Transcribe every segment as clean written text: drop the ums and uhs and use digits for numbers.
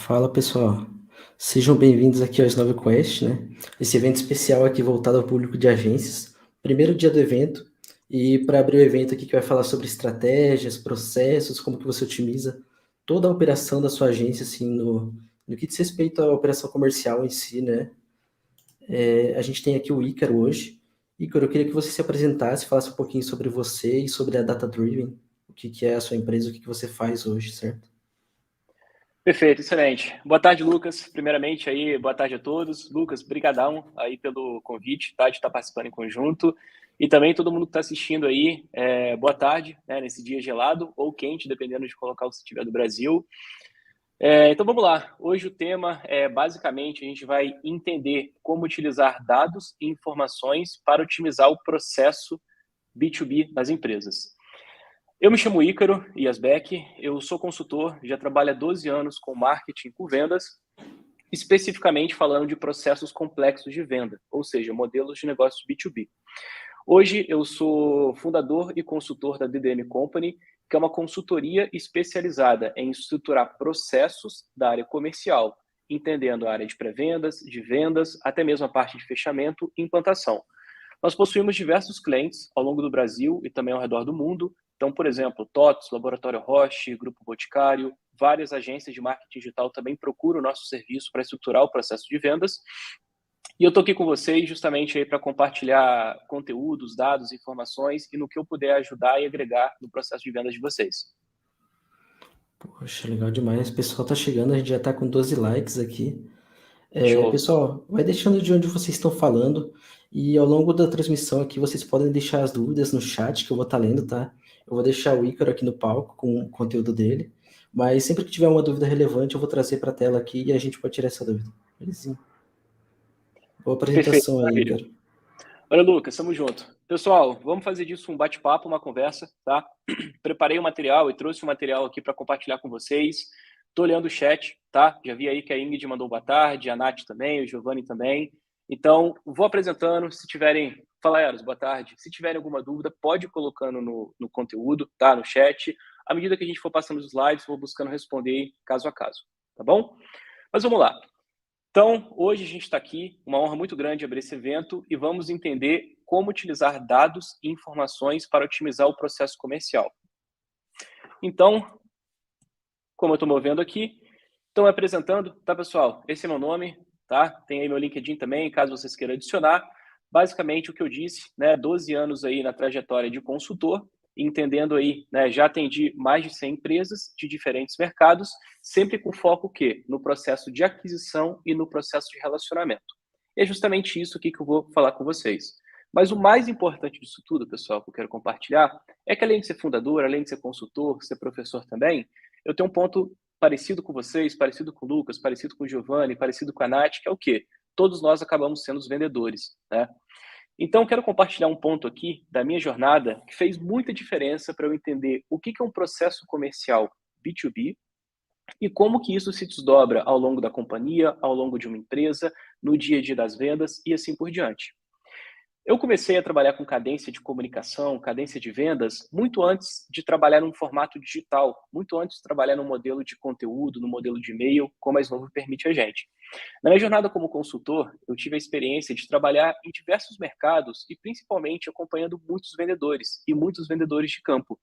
Fala pessoal, sejam bem-vindos aqui ao Snove Quest, né? Esse evento especial aqui voltado ao público de agências, primeiro dia do evento, e para abrir o evento aqui que vai falar sobre estratégias, processos, como que você otimiza toda a operação da sua agência, assim, no que diz respeito à operação comercial em si, né? A gente tem aqui o Ícaro hoje. Ícaro, eu queria que você se apresentasse, falasse um pouquinho sobre você e sobre a Data Driven, o que que é a sua empresa, o que que você faz hoje, certo? Perfeito, excelente. Boa tarde, Lucas. Primeiramente aí, boa tarde a todos. Lucas, brigadão aí pelo convite, tá? De estar participando em conjunto. E também todo mundo que está assistindo aí, boa tarde, né? Nesse dia gelado ou quente, dependendo de qual local você estiver do Brasil. Então vamos lá. Hoje o tema é basicamente a gente vai entender como utilizar dados e informações para otimizar o processo B2B das empresas. Eu me chamo Ícaro Iasbeck, eu sou consultor, já trabalho há 12 anos com marketing com vendas, especificamente falando de processos complexos de venda, ou seja, modelos de negócios B2B. Hoje eu sou fundador e consultor da DDM Company, que é uma consultoria especializada em estruturar processos da área comercial, entendendo a área de pré-vendas, de vendas, até mesmo a parte de fechamento e implantação. Nós possuímos diversos clientes ao longo do Brasil e também ao redor do mundo. Então, por exemplo, TOTS, Laboratório Roche, Grupo Boticário, várias agências de marketing digital também procuram o nosso serviço para estruturar o processo de vendas. E eu estou aqui com vocês justamente aí para compartilhar conteúdos, dados, informações e no que eu puder ajudar e agregar no processo de vendas de vocês. Poxa, legal demais. O pessoal tá chegando, a gente já tá com 12 likes aqui. Show. Pessoal, vai deixando de onde vocês estão falando e ao longo da transmissão aqui vocês podem deixar as dúvidas no chat que eu vou estar lendo, tá? Eu vou deixar o Ícaro aqui no palco com o conteúdo dele, mas sempre que tiver uma dúvida relevante eu vou trazer para a tela aqui e a gente pode tirar essa dúvida. Belezinha? Boa Perfeito, apresentação aí, maravilha. Ícaro. Olha, Lucas, tamo junto. Pessoal, vamos fazer disso um bate-papo, uma conversa, tá? Preparei o material e trouxe o material aqui para compartilhar com vocês. Tô olhando o chat, tá? Já vi aí que a Ingrid mandou boa tarde, a Nath também, o Giovanni também. Então, vou apresentando. Se tiverem... Fala, Eros, boa tarde. Se tiverem alguma dúvida, pode ir colocando no conteúdo, tá? No chat. À medida que a gente for passando os slides, vou buscando responder caso a caso, tá bom? Mas vamos lá. Então, hoje a gente está aqui, uma honra muito grande abrir esse evento e vamos entender como utilizar dados e informações para otimizar o processo comercial. Então, como eu estou movendo aqui, estou me apresentando, tá, pessoal? Esse é meu nome, tá? Tem aí meu LinkedIn também, caso vocês queiram adicionar. Basicamente, o que eu disse, né? 12 anos aí na trajetória de consultor, entendendo aí, né? Já atendi mais de 100 empresas de diferentes mercados, sempre com foco o quê? No processo de aquisição e no processo de relacionamento. E é justamente isso aqui que eu vou falar com vocês. Mas o mais importante disso tudo, pessoal, que eu quero compartilhar, é que além de ser fundador, além de ser consultor, ser professor também, eu tenho um ponto parecido com vocês, parecido com o Lucas, parecido com o Giovanni, parecido com a Nath, que é o quê? Todos nós acabamos sendo os vendedores, né? Então, quero compartilhar um ponto aqui da minha jornada que fez muita diferença para eu entender o que é um processo comercial B2B e como que isso se desdobra ao longo da companhia, ao longo de uma empresa, no dia a dia das vendas e assim por diante. Eu comecei a trabalhar com cadência de comunicação, cadência de vendas, muito antes de trabalhar num formato digital, muito antes de trabalhar num modelo de conteúdo, no modelo de e-mail, como a Snovo permite a gente. Na minha jornada como consultor, eu tive a experiência de trabalhar em diversos mercados e principalmente acompanhando muitos vendedores e muitos vendedores de campo.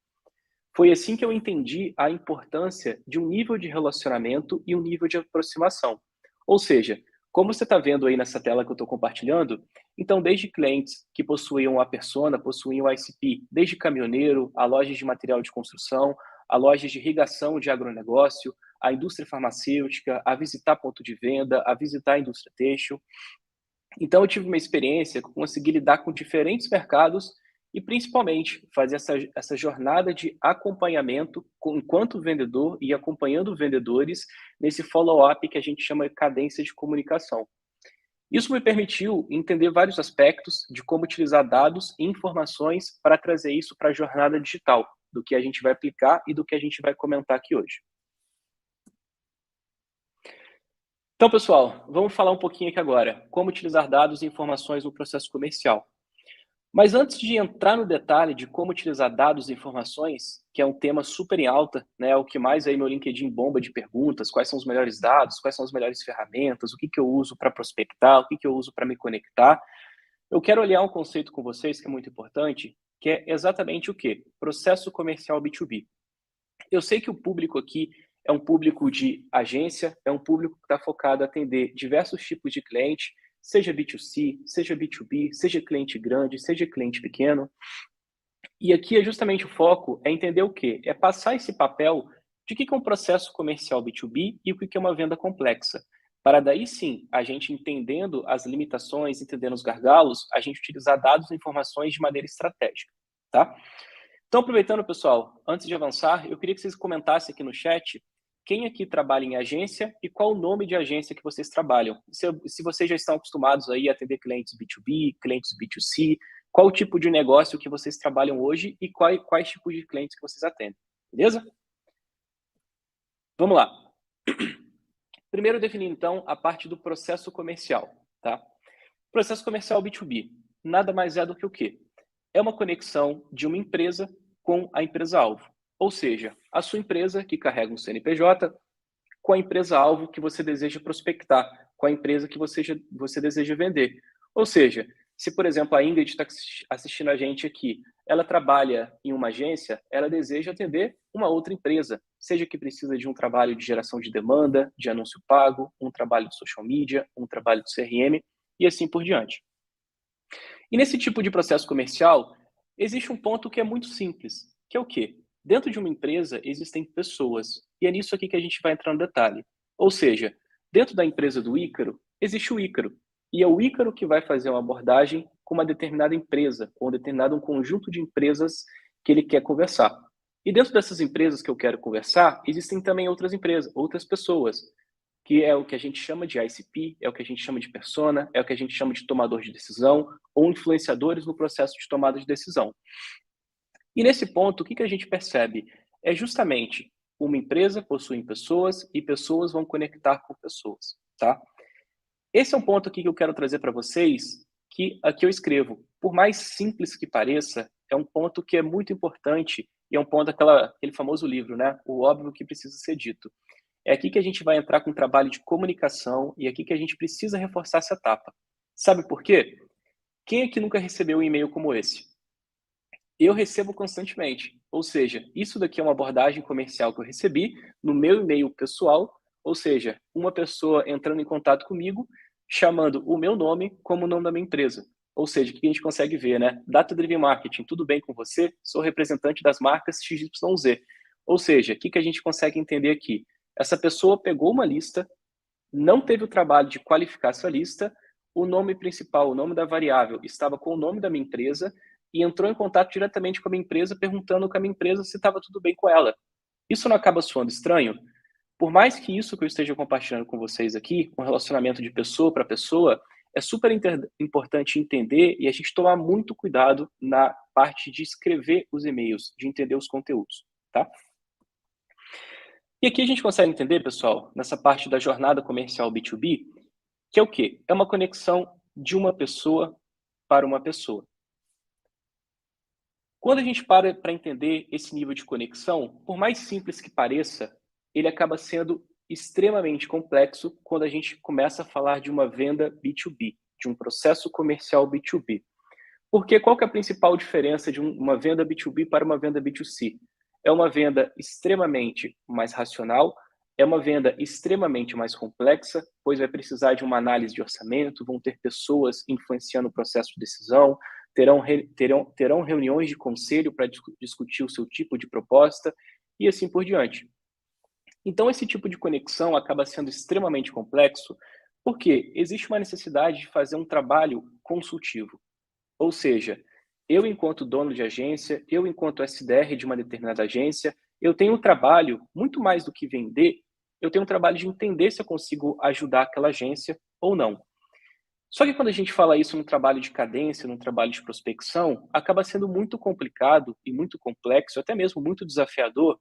Foi assim que eu entendi a importância de um nível de relacionamento e um nível de aproximação. Ou seja, como você está vendo aí nessa tela que eu estou compartilhando, então desde clientes que possuíam a persona, possuíam a ICP, desde caminhoneiro, a lojas de material de construção, a lojas de irrigação de agronegócio, a indústria farmacêutica, a visitar ponto de venda, a visitar a indústria têxtil. Então, eu tive uma experiência que eu consegui lidar com diferentes mercados e, principalmente, fazer essa jornada de acompanhamento enquanto vendedor e acompanhando vendedores nesse follow-up que a gente chama de cadência de comunicação. Isso me permitiu entender vários aspectos de como utilizar dados e informações para trazer isso para a jornada digital, do que a gente vai aplicar e do que a gente vai comentar aqui hoje. Então, pessoal, vamos falar um pouquinho aqui agora, como utilizar dados e informações no processo comercial. Mas antes de entrar no detalhe de como utilizar dados e informações, que é um tema super em alta, né, o que mais aí meu LinkedIn bomba de perguntas, quais são os melhores dados, quais são as melhores ferramentas, o que que eu uso para prospectar, o que que eu uso para me conectar, eu quero olhar um conceito com vocês que é muito importante, que é exatamente o quê? Processo comercial B2B. Eu sei que o público aqui é um público de agência, é um público que está focado a atender diversos tipos de cliente, seja B2C, seja B2B, seja cliente grande, seja cliente pequeno. E aqui é justamente o foco é entender o quê? É passar esse papel de o que é um processo comercial B2B e o que é uma venda complexa. Para daí sim, a gente entendendo as limitações, entendendo os gargalos, a gente utilizar dados e informações de maneira estratégica, tá? Então, aproveitando, pessoal, antes de avançar, eu queria que vocês comentassem aqui no chat quem aqui trabalha em agência e qual o nome de agência que vocês trabalham. Se vocês já estão acostumados aí a atender clientes B2B, clientes B2C, qual o tipo de negócio que vocês trabalham hoje e quais tipos de clientes que vocês atendem, beleza? Vamos lá. Primeiro definir, então, a parte do processo comercial, tá? Processo comercial B2B nada mais é do que o quê? É uma conexão de uma empresa com a empresa-alvo. Ou seja, a sua empresa que carrega um CNPJ com a empresa-alvo que você deseja prospectar, com a empresa que você deseja vender. Ou seja, se, por exemplo, a Ingrid está assistindo a gente aqui, ela trabalha em uma agência, ela deseja atender uma outra empresa, seja que precisa de um trabalho de geração de demanda, de anúncio pago, um trabalho de social media, um trabalho de CRM e assim por diante. E nesse tipo de processo comercial, existe um ponto que é muito simples, que é o quê? Dentro de uma empresa existem pessoas, e é nisso aqui que a gente vai entrar no detalhe. Ou seja, dentro da empresa do Ícaro, existe o Ícaro, e é o Ícaro que vai fazer uma abordagem com uma determinada empresa, com um determinado conjunto de empresas que ele quer conversar. E dentro dessas empresas que eu quero conversar, existem também outras empresas, outras pessoas, que é o que a gente chama de ICP, é o que a gente chama de persona, é o que a gente chama de tomador de decisão ou influenciadores no processo de tomada de decisão. E nesse ponto, o que a gente percebe? É justamente uma empresa possui pessoas e pessoas vão conectar com pessoas, tá? Esse é um ponto aqui que eu quero trazer para vocês, que aqui eu escrevo. Por mais simples que pareça, é um ponto que é muito importante e é um ponto aquele famoso livro, né? O óbvio que precisa ser dito. É aqui que a gente vai entrar com um trabalho de comunicação e é aqui que a gente precisa reforçar essa etapa. Sabe por quê? Quem aqui nunca recebeu um e-mail como esse? Eu recebo constantemente. Ou seja, isso daqui é uma abordagem comercial que eu recebi no meu e-mail pessoal, ou seja, uma pessoa entrando em contato comigo, chamando o meu nome como o nome da minha empresa. Ou seja, o que a gente consegue ver, né? Data Driven Marketing, tudo bem com você? Sou representante das marcas XYZ. Ou seja, o que a gente consegue entender aqui? Essa pessoa pegou uma lista, não teve o trabalho de qualificar essa lista, o nome principal, o nome da variável, estava com o nome da minha empresa e entrou em contato diretamente com a minha empresa, perguntando com a minha empresa se estava tudo bem com ela. Isso não acaba soando estranho? Por mais que isso que eu esteja compartilhando com vocês aqui, um relacionamento de pessoa para pessoa, é super importante entender e a gente tomar muito cuidado na parte de escrever os e-mails, de entender os conteúdos, tá? E aqui a gente consegue entender, pessoal, nessa parte da jornada comercial B2B, que é o quê? É uma conexão de uma pessoa para uma pessoa. Quando a gente para entender esse nível de conexão, por mais simples que pareça, ele acaba sendo extremamente complexo quando a gente começa a falar de uma venda B2B, de um processo comercial B2B. Porque qual que é a principal diferença de uma venda B2B para uma venda B2C? É uma venda extremamente mais racional, é uma venda extremamente mais complexa, pois vai precisar de uma análise de orçamento, vão ter pessoas influenciando o processo de decisão, terão reuniões de conselho para discutir o seu tipo de proposta e assim por diante. Então, esse tipo de conexão acaba sendo extremamente complexo porque existe uma necessidade de fazer um trabalho consultivo. Ou seja, eu, enquanto dono de agência, eu, enquanto SDR de uma determinada agência, eu tenho um trabalho, muito mais do que vender, eu tenho um trabalho de entender se eu consigo ajudar aquela agência ou não. Só que quando a gente fala isso num trabalho de cadência, num trabalho de prospecção, acaba sendo muito complicado e muito complexo, até mesmo muito desafiador,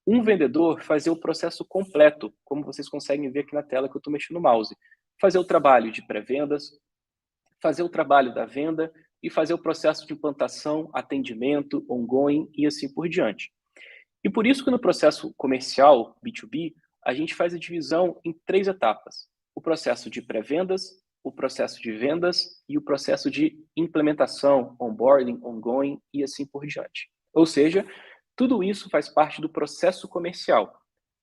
um vendedor fazer o processo completo, como vocês conseguem ver aqui na tela que eu estou mexendo no mouse. Fazer o trabalho de pré-vendas, fazer o trabalho da venda, e fazer o processo de implantação, atendimento, ongoing e assim por diante. E por isso que no processo comercial B2B, a gente faz a divisão em 3 etapas: o processo de pré-vendas, o processo de vendas e o processo de implementação, onboarding, ongoing e assim por diante. Ou seja, tudo isso faz parte do processo comercial.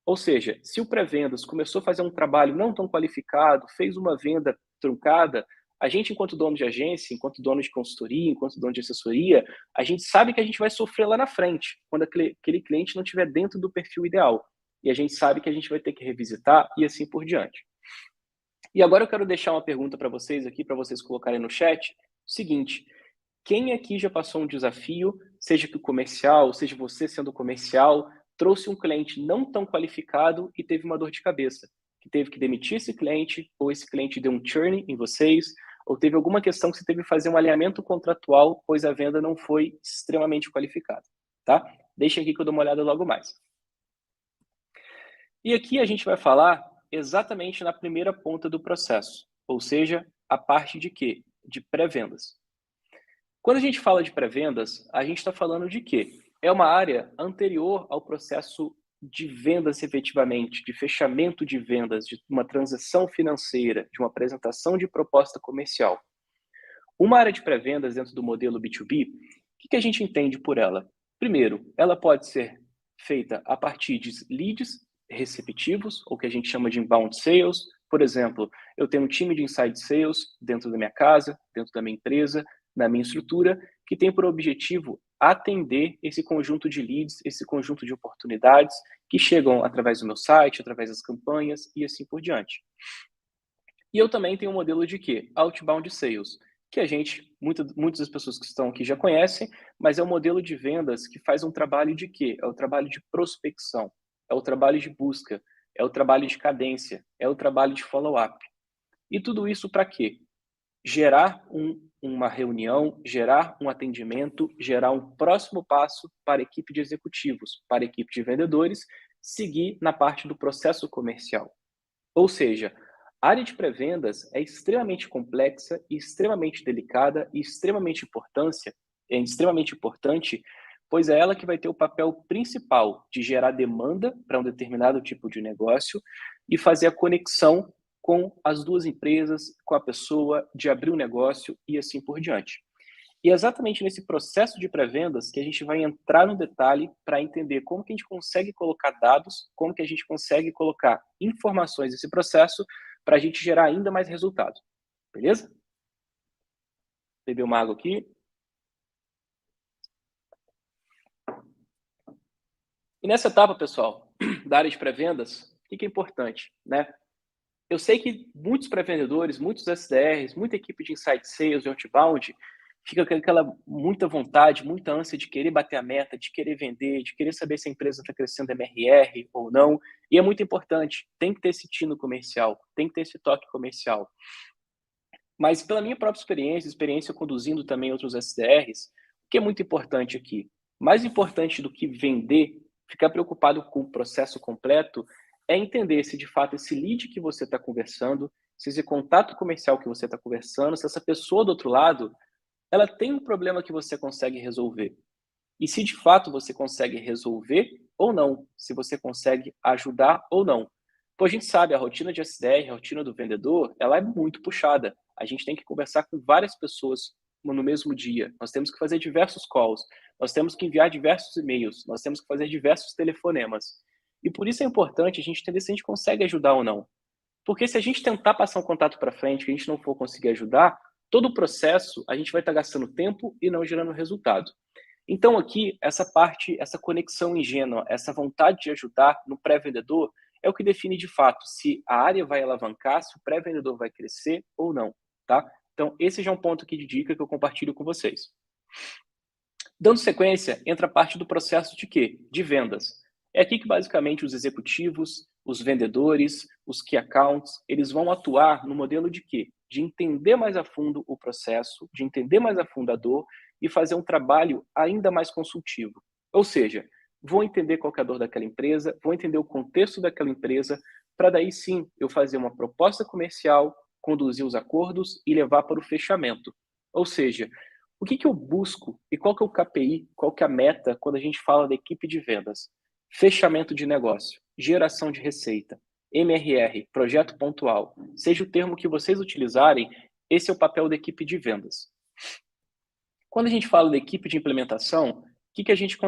Ou seja, se o pré-vendas começou a fazer um trabalho não tão qualificado, fez uma venda truncada, a gente, enquanto dono de agência, enquanto dono de consultoria, enquanto dono de assessoria, a gente sabe que a gente vai sofrer lá na frente, quando aquele cliente não estiver dentro do perfil ideal. E a gente sabe que a gente vai ter que revisitar e assim por diante. E agora eu quero deixar uma pergunta para vocês aqui, para vocês colocarem no chat. Seguinte: quem aqui já passou um desafio, seja que o comercial, seja você sendo comercial, trouxe um cliente não tão qualificado e teve uma dor de cabeça, que teve que demitir esse cliente, ou esse cliente deu um churn em vocês, ou teve alguma questão que você teve que fazer um alinhamento contratual, pois a venda não foi extremamente qualificada, tá? Deixa aqui que eu dou uma olhada logo mais. E aqui a gente vai falar exatamente na primeira ponta do processo, ou seja, a parte de quê? De pré-vendas. Quando a gente fala de pré-vendas, a gente está falando de quê? É uma área anterior ao processo de vendas efetivamente, de fechamento de vendas, de uma transação financeira, de uma apresentação de proposta comercial. Uma área de pré-vendas dentro do modelo B2B, o que a gente entende por ela? Primeiro, ela pode ser feita a partir de leads receptivos, ou que a gente chama de inbound sales. Por exemplo, eu tenho um time de inside sales dentro da minha casa, dentro da minha empresa, na minha estrutura, que tem por objetivo atender esse conjunto de leads, esse conjunto de oportunidades que chegam através do meu site, através das campanhas e assim por diante. E eu também tenho um modelo de quê? Outbound sales, que a gente, muitas das pessoas que estão aqui já conhecem, mas é um modelo de vendas que faz um trabalho de quê? É o trabalho de prospecção, é o trabalho de busca, é o trabalho de cadência, é o trabalho de follow-up. E tudo isso para quê? Gerar uma reunião, gerar um atendimento, gerar um próximo passo para a equipe de executivos, para a equipe de vendedores, seguir na parte do processo comercial. Ou seja, a área de pré-vendas é extremamente complexa e extremamente delicada e extremamente importante, pois é ela que vai ter o papel principal de gerar demanda para um determinado tipo de negócio e fazer a conexão com as duas empresas, com a pessoa, de abrir um negócio e assim por diante. E é exatamente nesse processo de pré-vendas que a gente vai entrar no detalhe para entender como que a gente consegue colocar dados, como que a gente consegue colocar informações nesse processo para a gente gerar ainda mais resultado. Beleza? Beber uma água aqui. E nessa etapa, pessoal, da área de pré-vendas, o que é importante, né? Eu sei que muitos pré-vendedores, muitos SDRs, muita equipe de inside sales, de outbound, fica com aquela muita vontade, muita ânsia de querer bater a meta, de querer vender, de querer saber se a empresa está crescendo MRR ou não. E é muito importante, tem que ter esse tino comercial, tem que ter esse toque comercial. Mas pela minha própria experiência conduzindo também outros SDRs, o que é muito importante aqui? Mais importante do que vender, ficar preocupado com o processo completo, é entender se de fato esse lead que você está conversando, se esse contato comercial que você está conversando, se essa pessoa do outro lado, ela tem um problema que você consegue resolver. E se de fato você consegue resolver ou não, se você consegue ajudar ou não. Pois a gente sabe, a rotina de SDR, a rotina do vendedor, ela é muito puxada. A gente tem que conversar com várias pessoas no mesmo dia. Nós temos que fazer diversos calls, nós temos que enviar diversos e-mails, nós temos que fazer diversos telefonemas. E por isso é importante a gente entender se a gente consegue ajudar ou não. Porque se a gente tentar passar um contato para frente, que a gente não for conseguir ajudar, todo o processo a gente vai estar gastando tempo e não gerando resultado. Então aqui, essa parte, essa conexão ingênua, essa vontade de ajudar no pré-vendedor é o que define de fato se a área vai alavancar, se o pré-vendedor vai crescer ou não, tá? Então esse já é um ponto aqui de dica que eu compartilho com vocês. Dando sequência, entra a parte do processo de quê? De vendas. É aqui que basicamente os executivos, os vendedores, os key accounts, eles vão atuar no modelo de quê? De entender mais a fundo o processo, de entender mais a fundo a dor e fazer um trabalho ainda mais consultivo. Ou seja, vou entender qual é a dor daquela empresa, vou entender o contexto daquela empresa, para daí sim eu fazer uma proposta comercial, conduzir os acordos e levar para o fechamento. Ou seja, O que eu busco e qual que é o KPI, qual que é a meta quando a gente fala da equipe de vendas? Fechamento de negócio, geração de receita, MRR, projeto pontual, seja o termo que vocês utilizarem, esse é o papel da equipe de vendas. Quando a gente fala da equipe de implementação, o que a gente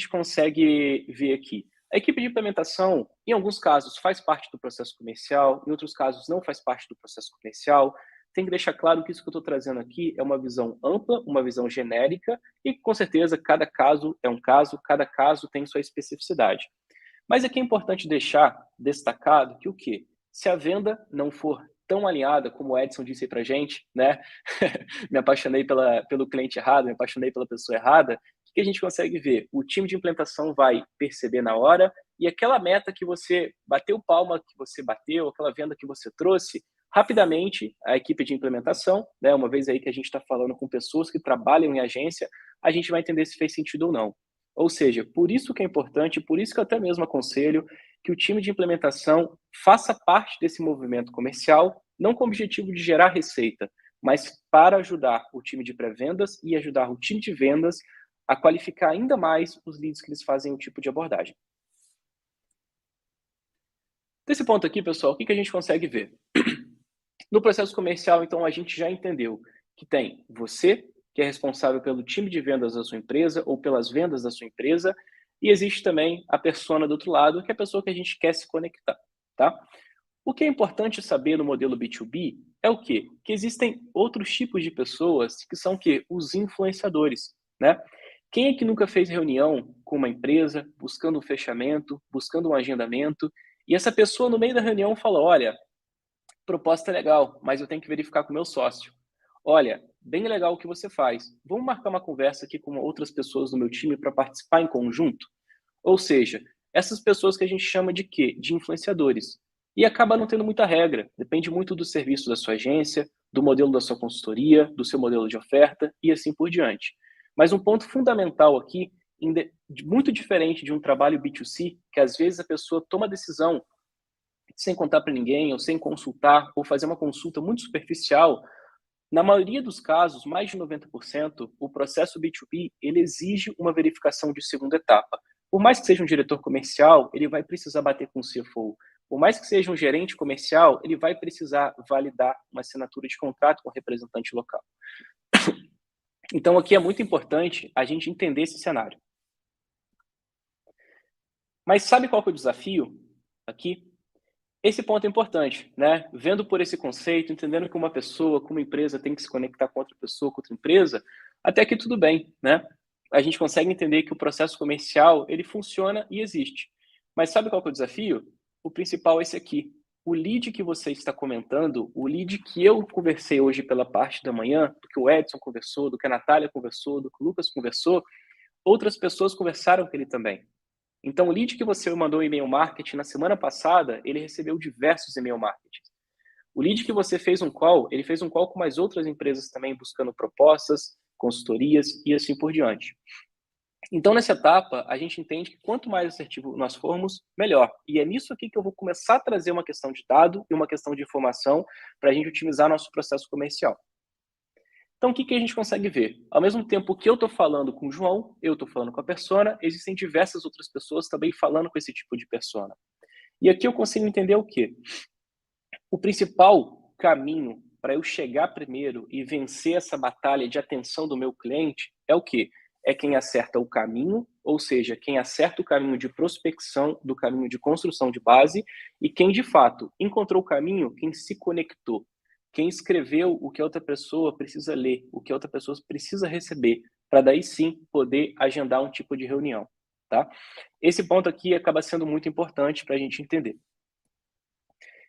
consegue ver aqui? A equipe de implementação, em alguns casos, faz parte do processo comercial, em outros casos, não faz parte do processo comercial. Tem que deixar claro que isso que eu estou trazendo aqui é uma visão ampla, uma visão genérica, e com certeza cada caso é um caso, cada caso tem sua especificidade. Mas aqui é importante deixar destacado que o quê? Se a venda não for tão alinhada, como o Edson disse aí pra gente, né? Me apaixonei pelo cliente errado, me apaixonei pela pessoa errada, o que a gente consegue ver? O time de implantação vai perceber na hora e aquela meta que você bateu palma, que você bateu, aquela venda que você trouxe, rapidamente a equipe de implementação, né, uma vez aí que a gente está falando com pessoas que trabalham em agência, a gente vai entender se fez sentido ou não. Ou seja, por isso que é importante, por isso que eu até mesmo aconselho que o time de implementação faça parte desse movimento comercial, não com o objetivo de gerar receita, mas para ajudar o time de pré-vendas e ajudar o time de vendas a qualificar ainda mais os leads que eles fazem o tipo de abordagem. Desse ponto aqui, pessoal, o que a gente consegue ver? No processo comercial, então, a gente já entendeu que tem você, que é responsável pelo time de vendas da sua empresa ou pelas vendas da sua empresa, e existe também a persona do outro lado, que é a pessoa que a gente quer se conectar, tá? O que é importante saber no modelo B2B é o quê? Que existem outros tipos de pessoas que são o quê? Os influenciadores, né? Quem é que nunca fez reunião com uma empresa, buscando um fechamento, buscando um agendamento, e essa pessoa no meio da reunião fala, olha, proposta é legal, mas eu tenho que verificar com o meu sócio. Olha, bem legal o que você faz. Vamos marcar uma conversa aqui com outras pessoas do meu time para participar em conjunto? Ou seja, essas pessoas que a gente chama de quê? De influenciadores. E acaba não tendo muita regra. Depende muito do serviço da sua agência, do modelo da sua consultoria, do seu modelo de oferta e assim por diante. Mas um ponto fundamental aqui, muito diferente de um trabalho B2C, que às vezes a pessoa toma a decisão sem contar para ninguém, ou sem consultar, ou fazer uma consulta muito superficial, na maioria dos casos, mais de 90%, o processo B2B ele exige uma verificação de segunda etapa. Por mais que seja um diretor comercial, ele vai precisar bater com o CFO. Por mais que seja um gerente comercial, ele vai precisar validar uma assinatura de contrato com o representante local. Então, aqui é muito importante a gente entender esse cenário. Mas sabe qual que é o desafio aqui? Esse ponto é importante, né? Vendo por esse conceito, entendendo que uma pessoa, com uma empresa, tem que se conectar com outra pessoa, com outra empresa, até que tudo bem, né? A gente consegue entender que o processo comercial, ele funciona e existe. Mas sabe qual que é o desafio? O principal é esse aqui. O lead que você está comentando, o lead que eu conversei hoje pela parte da manhã, do que o Edson conversou, do que a Natália conversou, do que o Lucas conversou, outras pessoas conversaram com ele também. Então, o lead que você mandou e-mail marketing na semana passada, ele recebeu diversos e-mail marketing. O lead que você fez um call, ele fez um call com mais outras empresas também, buscando propostas, consultorias e assim por diante. Então, nessa etapa, a gente entende que quanto mais assertivo nós formos, melhor. E é nisso aqui que eu vou começar a trazer uma questão de dado e uma questão de informação para a gente otimizar nosso processo comercial. Então, o que a gente consegue ver? Ao mesmo tempo que eu estou falando com o João, eu estou falando com a persona, existem diversas outras pessoas também falando com esse tipo de persona. E aqui eu consigo entender o quê? O principal caminho para eu chegar primeiro e vencer essa batalha de atenção do meu cliente é o quê? É quem acerta o caminho, ou seja, quem acerta o caminho de prospecção, do caminho de construção de base, e quem de fato encontrou o caminho, quem se conectou. Quem escreveu o que a outra pessoa precisa ler, o que a outra pessoa precisa receber, para daí sim poder agendar um tipo de reunião, tá? Esse ponto aqui acaba sendo muito importante para a gente entender.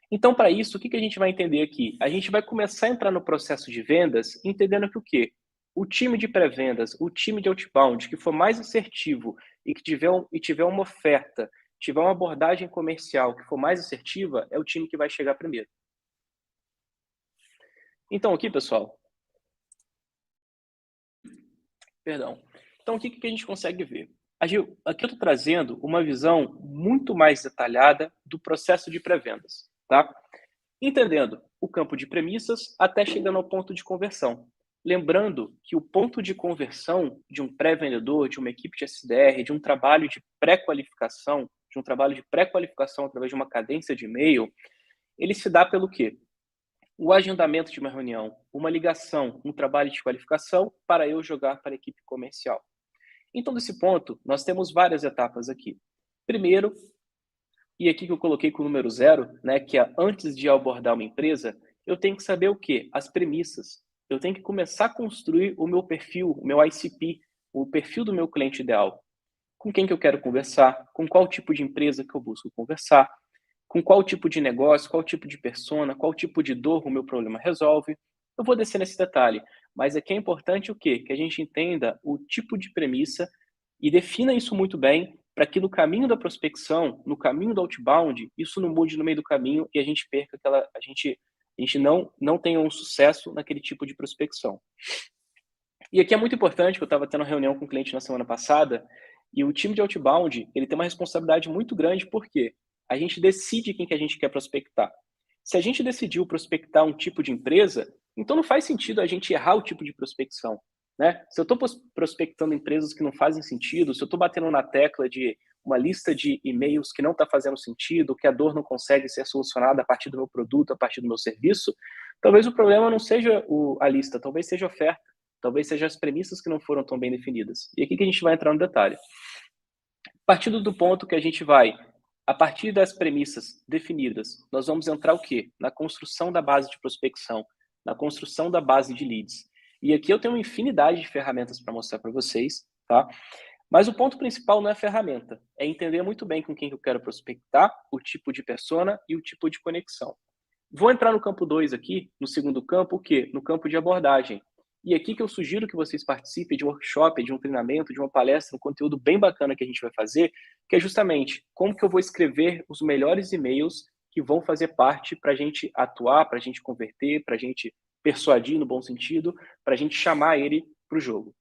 Então, para isso, o que a gente vai entender aqui? A gente vai começar a entrar no processo de vendas entendendo que o quê? O time de pré-vendas, o time de outbound, que for mais assertivo e que tiver uma oferta, tiver uma abordagem comercial que for mais assertiva, é o time que vai chegar primeiro. Então, aqui, pessoal. Perdão. Então, o que a gente consegue ver? Aqui eu estou trazendo uma visão muito mais detalhada do processo de pré-vendas, tá? Entendendo o campo de premissas até chegando ao ponto de conversão. Lembrando que o ponto de conversão de um pré-vendedor, de uma equipe de SDR, de um trabalho de pré-qualificação, através de uma cadência de e-mail, ele se dá pelo quê? O agendamento de uma reunião, uma ligação, um trabalho de qualificação para eu jogar para a equipe comercial. Então, desse ponto, nós temos várias etapas aqui. Primeiro, e aqui que eu coloquei com o número 0, né, que é antes de abordar uma empresa, eu tenho que saber o quê? As premissas. Eu tenho que começar a construir o meu perfil, o meu ICP, o perfil do meu cliente ideal. Com quem que eu quero conversar, com qual tipo de empresa que eu busco conversar, com qual tipo de negócio, qual tipo de persona, qual tipo de dor o meu problema resolve. Eu vou descer nesse detalhe, mas aqui é importante o quê? Que a gente entenda o tipo de premissa e defina isso muito bem para que no caminho da prospecção, no caminho do outbound, isso não mude no meio do caminho e a gente perca a gente não tenha um sucesso naquele tipo de prospecção. E aqui é muito importante, que eu estava tendo uma reunião com um cliente na semana passada, e o time de outbound, ele tem uma responsabilidade muito grande, porque a gente decide quem que a gente quer prospectar. Se a gente decidiu prospectar um tipo de empresa, então não faz sentido a gente errar o tipo de prospecção, né? Se eu estou prospectando empresas que não fazem sentido, se eu estou batendo na tecla de uma lista de e-mails que não está fazendo sentido, que a dor não consegue ser solucionada a partir do meu produto, a partir do meu serviço, talvez o problema não seja a lista, talvez seja a oferta. Talvez sejam as premissas que não foram tão bem definidas. E aqui que a gente vai entrar no detalhe. Partindo do ponto que a gente vai, a partir das premissas definidas, nós vamos entrar o quê? Na construção da base de prospecção, na construção da base de leads. E aqui eu tenho uma infinidade de ferramentas para mostrar para vocês, tá? Mas o ponto principal não é a ferramenta, é entender muito bem com quem eu quero prospectar, o tipo de persona e o tipo de conexão. Vou entrar no campo 2 aqui, no segundo campo, o quê? No campo de abordagem. E aqui que eu sugiro que vocês participem de um workshop, de um treinamento, de uma palestra, um conteúdo bem bacana que a gente vai fazer, que é justamente como que eu vou escrever os melhores e-mails que vão fazer parte para a gente atuar, para a gente converter, para a gente persuadir no bom sentido, para a gente chamar ele para o jogo.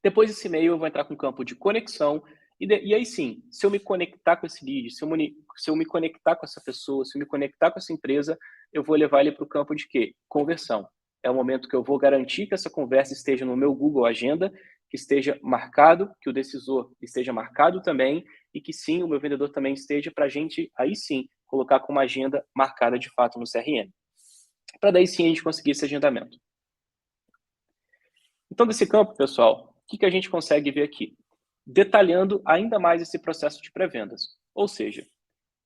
Depois desse e-mail, eu vou entrar com o campo de conexão, e aí sim, se eu me conectar com esse lead, se eu me conectar com essa pessoa, se eu me conectar com essa empresa, eu vou levar ele para o campo de quê? Conversão. É o momento que eu vou garantir que essa conversa esteja no meu Google Agenda, que esteja marcado, que o decisor esteja marcado também, e que sim, o meu vendedor também esteja, para a gente, aí sim, colocar como agenda marcada de fato no CRM. Para daí sim a gente conseguir esse agendamento. Então, desse campo, pessoal, o que a gente consegue ver aqui? Detalhando ainda mais esse processo de pré-vendas. Ou seja,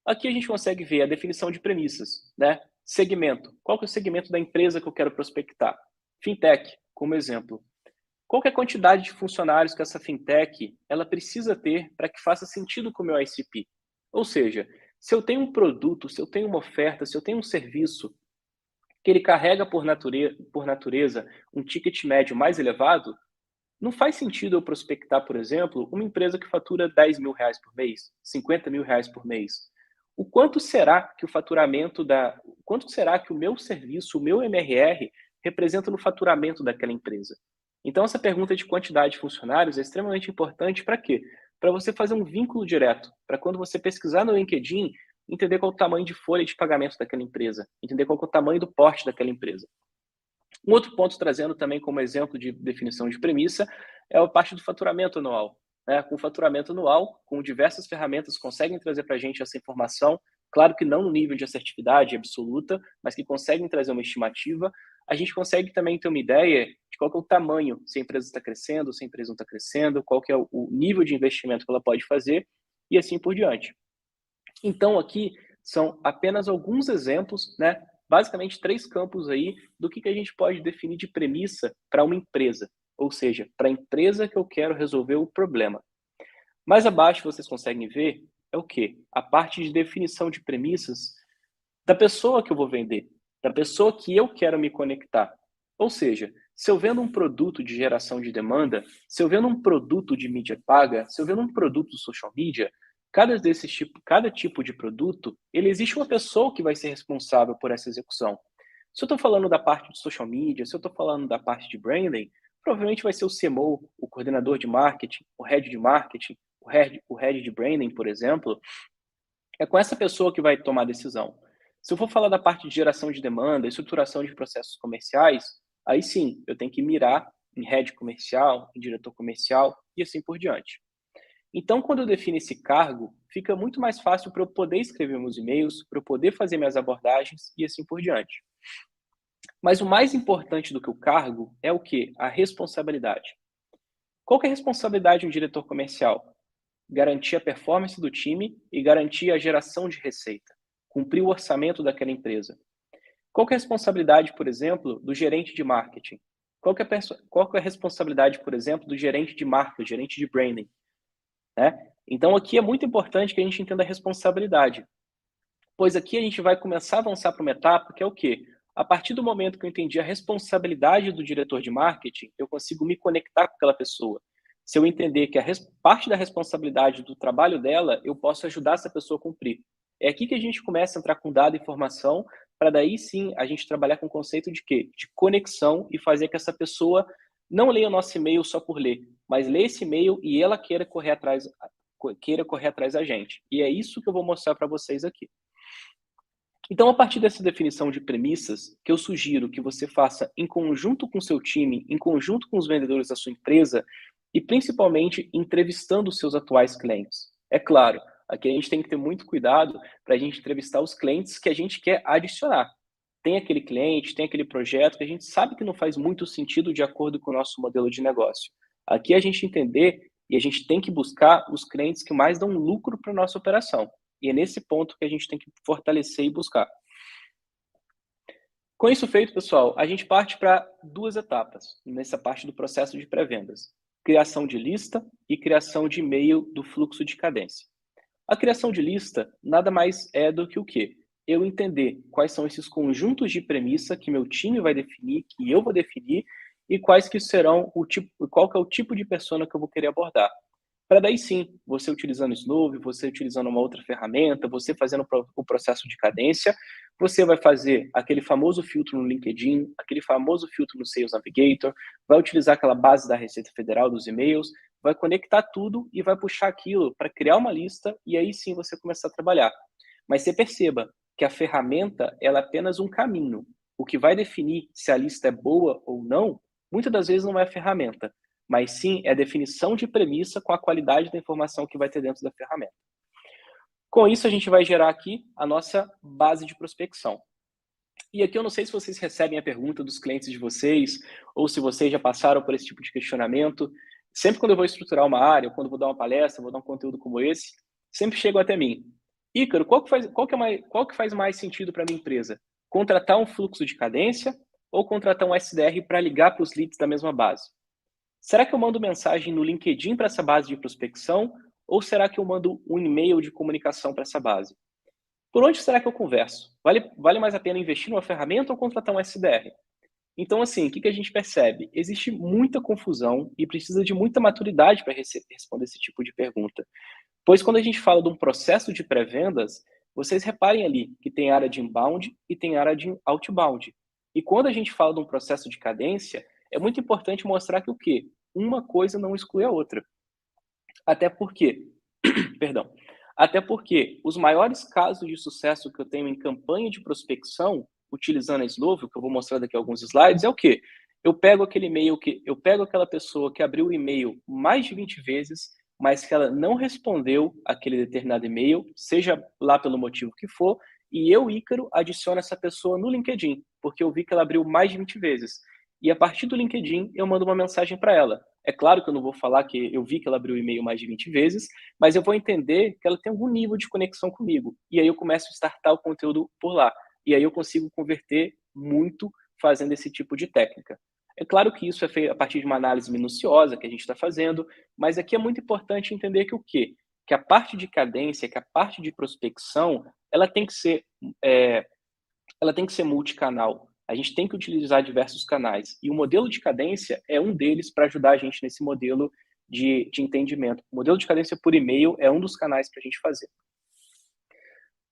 aqui a gente consegue ver a definição de premissas, né? Segmento. Qual que é o segmento da empresa que eu quero prospectar? Fintech, como exemplo. Qual que é a quantidade de funcionários que essa fintech ela precisa ter para que faça sentido com o meu ICP? Ou seja, se eu tenho um produto, se eu tenho uma oferta, se eu tenho um serviço que ele carrega por natureza um ticket médio mais elevado, não faz sentido eu prospectar, por exemplo, uma empresa que fatura 10 mil reais por mês, 50 mil reais por mês. O quanto será que o quanto será que o meu serviço, o meu MRR, representa no faturamento daquela empresa? Então, essa pergunta de quantidade de funcionários é extremamente importante para quê? Para você fazer um vínculo direto, para quando você pesquisar no LinkedIn, entender qual é o tamanho de folha de pagamento daquela empresa, entender qual é o tamanho do porte daquela empresa. Um outro ponto, trazendo também como exemplo de definição de premissa, é a parte do faturamento anual. Né? Com faturamento anual, com diversas ferramentas, conseguem trazer para a gente essa informação, claro que não no nível de assertividade absoluta, mas que conseguem trazer uma estimativa. A gente consegue também ter uma ideia de qual que é o tamanho, se a empresa está crescendo, se a empresa não está crescendo, qual que é o nível de investimento que ela pode fazer, e assim por diante. Então, aqui são apenas alguns exemplos, né? Basicamente 3 campos aí do que a gente pode definir de premissa para uma empresa, ou seja, para a empresa que eu quero resolver o problema. Mais abaixo vocês conseguem ver é o quê? A parte de definição de premissas da pessoa que eu vou vender, da pessoa que eu quero me conectar. Ou seja, se eu vendo um produto de geração de demanda, se eu vendo um produto de mídia paga, se eu vendo um produto social media, cada tipo de produto, ele existe uma pessoa que vai ser responsável por essa execução. Se eu estou falando da parte de social media, se eu estou falando da parte de branding, provavelmente vai ser o CMO, o coordenador de marketing, o head de marketing, o head de branding, por exemplo. É com essa pessoa que vai tomar a decisão. Se eu for falar da parte de geração de demanda, estruturação de processos comerciais, aí sim, eu tenho que mirar em head comercial, em diretor comercial e assim por diante. Então, quando eu defino esse cargo, fica muito mais fácil para eu poder escrever meus e-mails, para eu poder fazer minhas abordagens e assim por diante. Mas o mais importante do que o cargo é o quê? A responsabilidade. Qual que é a responsabilidade de um diretor comercial? Garantir a performance do time e garantir a geração de receita, cumprir o orçamento daquela empresa. Qual que é a responsabilidade, por exemplo, do gerente de marketing? Qual que é a responsabilidade, por exemplo, do gerente de marca, gerente de branding? Né? Então, aqui é muito importante que a gente entenda a responsabilidade, pois aqui a gente vai começar a avançar para uma etapa que é o quê? A partir do momento que eu entendi a responsabilidade do diretor de marketing, eu consigo me conectar com aquela pessoa. Se eu entender que parte da responsabilidade do trabalho dela, eu posso ajudar essa pessoa a cumprir. É aqui que a gente começa a entrar com dado e informação, para daí sim a gente trabalhar com o conceito de quê? De conexão e fazer que essa pessoa não leia o nosso e-mail só por ler, mas leia esse e-mail e ela queira correr atrás da gente. E é isso que eu vou mostrar para vocês aqui. Então, a partir dessa definição de premissas, que eu sugiro que você faça em conjunto com o seu time, em conjunto com os vendedores da sua empresa e principalmente entrevistando os seus atuais clientes. É claro, aqui a gente tem que ter muito cuidado para a gente entrevistar os clientes que a gente quer adicionar. Tem aquele cliente, tem aquele projeto que a gente sabe que não faz muito sentido de acordo com o nosso modelo de negócio. Aqui a gente entender e a gente tem que buscar os clientes que mais dão lucro para a nossa operação. E é nesse ponto que a gente tem que fortalecer e buscar. Com isso feito, pessoal, a gente parte para duas etapas nessa parte do processo de pré-vendas: criação de lista e criação de e-mail do fluxo de cadência. A criação de lista nada mais é do que o quê? Eu entender quais são esses conjuntos de premissa que meu time vai definir, que eu vou definir, e quais que serão qual que é o tipo de persona que eu vou querer abordar. Para daí sim, você utilizando Snove, você utilizando uma outra ferramenta, você fazendo o processo de cadência, você vai fazer aquele famoso filtro no LinkedIn, aquele famoso filtro no Sales Navigator, vai utilizar aquela base da Receita Federal dos e-mails, vai conectar tudo e vai puxar aquilo para criar uma lista e aí sim você começar a trabalhar. Mas você perceba que a ferramenta ela é apenas um caminho. O que vai definir se a lista é boa ou não, muitas das vezes não é a ferramenta, mas sim é a definição de premissa com a qualidade da informação que vai ter dentro da ferramenta. Com isso, a gente vai gerar aqui a nossa base de prospecção. E aqui eu não sei se vocês recebem a pergunta dos clientes de vocês, ou se vocês já passaram por esse tipo de questionamento. Sempre quando eu vou estruturar uma área, quando eu vou dar uma palestra, vou dar um conteúdo como esse, sempre chegam até mim. Ícaro, qual que faz mais sentido para a minha empresa? Contratar um fluxo de cadência ou contratar um SDR para ligar para os leads da mesma base? Será que eu mando mensagem no LinkedIn para essa base de prospecção ou será que eu mando um e-mail de comunicação para essa base? Por onde será que eu converso? Vale mais a pena investir numa ferramenta ou contratar um SDR? Então, assim, o que a gente percebe? Existe muita confusão e precisa de muita maturidade para responder esse tipo de pergunta. Pois quando a gente fala de um processo de pré-vendas, vocês reparem ali que tem área de inbound e tem área de outbound. E quando a gente fala de um processo de cadência, é muito importante mostrar que o quê? Uma coisa não exclui a outra. Até porque, perdão, até porque os maiores casos de sucesso que eu tenho em campanha de prospecção, utilizando a Slovo, que eu vou mostrar daqui a alguns slides, é o quê? Eu pego aquela pessoa que abriu o e-mail mais de 20 vezes, mas que ela não respondeu aquele determinado e-mail, seja lá pelo motivo que for, e eu, Ícaro, adiciono essa pessoa no LinkedIn, porque eu vi que ela abriu mais de 20 vezes. E a partir do LinkedIn, eu mando uma mensagem para ela. É claro que eu não vou falar que eu vi que ela abriu o e-mail mais de 20 vezes, mas eu vou entender que ela tem algum nível de conexão comigo. E aí eu começo a startar o conteúdo por lá. E aí eu consigo converter muito fazendo esse tipo de técnica. É claro que isso é feito a partir de uma análise minuciosa que a gente está fazendo, mas aqui é muito importante entender que o quê? Que a parte de cadência, que a parte de prospecção, ela tem que ser, ela tem que ser multicanal. A gente tem que utilizar diversos canais. E o modelo de cadência é um deles para ajudar a gente nesse modelo de entendimento. O modelo de cadência por e-mail é um dos canais para a gente fazer.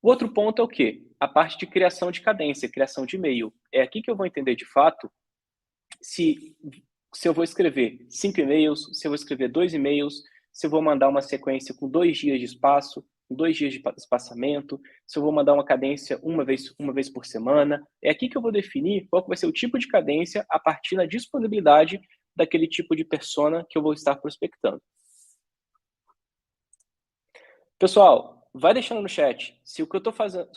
O outro ponto é o quê? A parte de criação de cadência, criação de e-mail. É aqui que eu vou entender de fato se eu vou escrever 5 e-mails, se eu vou escrever 2 e-mails, se eu vou mandar uma sequência com 2 dias de espaço, com 2 dias de espaçamento, se eu vou mandar uma cadência uma vez por semana. É aqui que eu vou definir qual que vai ser o tipo de cadência a partir da disponibilidade daquele tipo de persona que eu vou estar prospectando. Pessoal, vai deixando no chat se o que eu tô fazendo,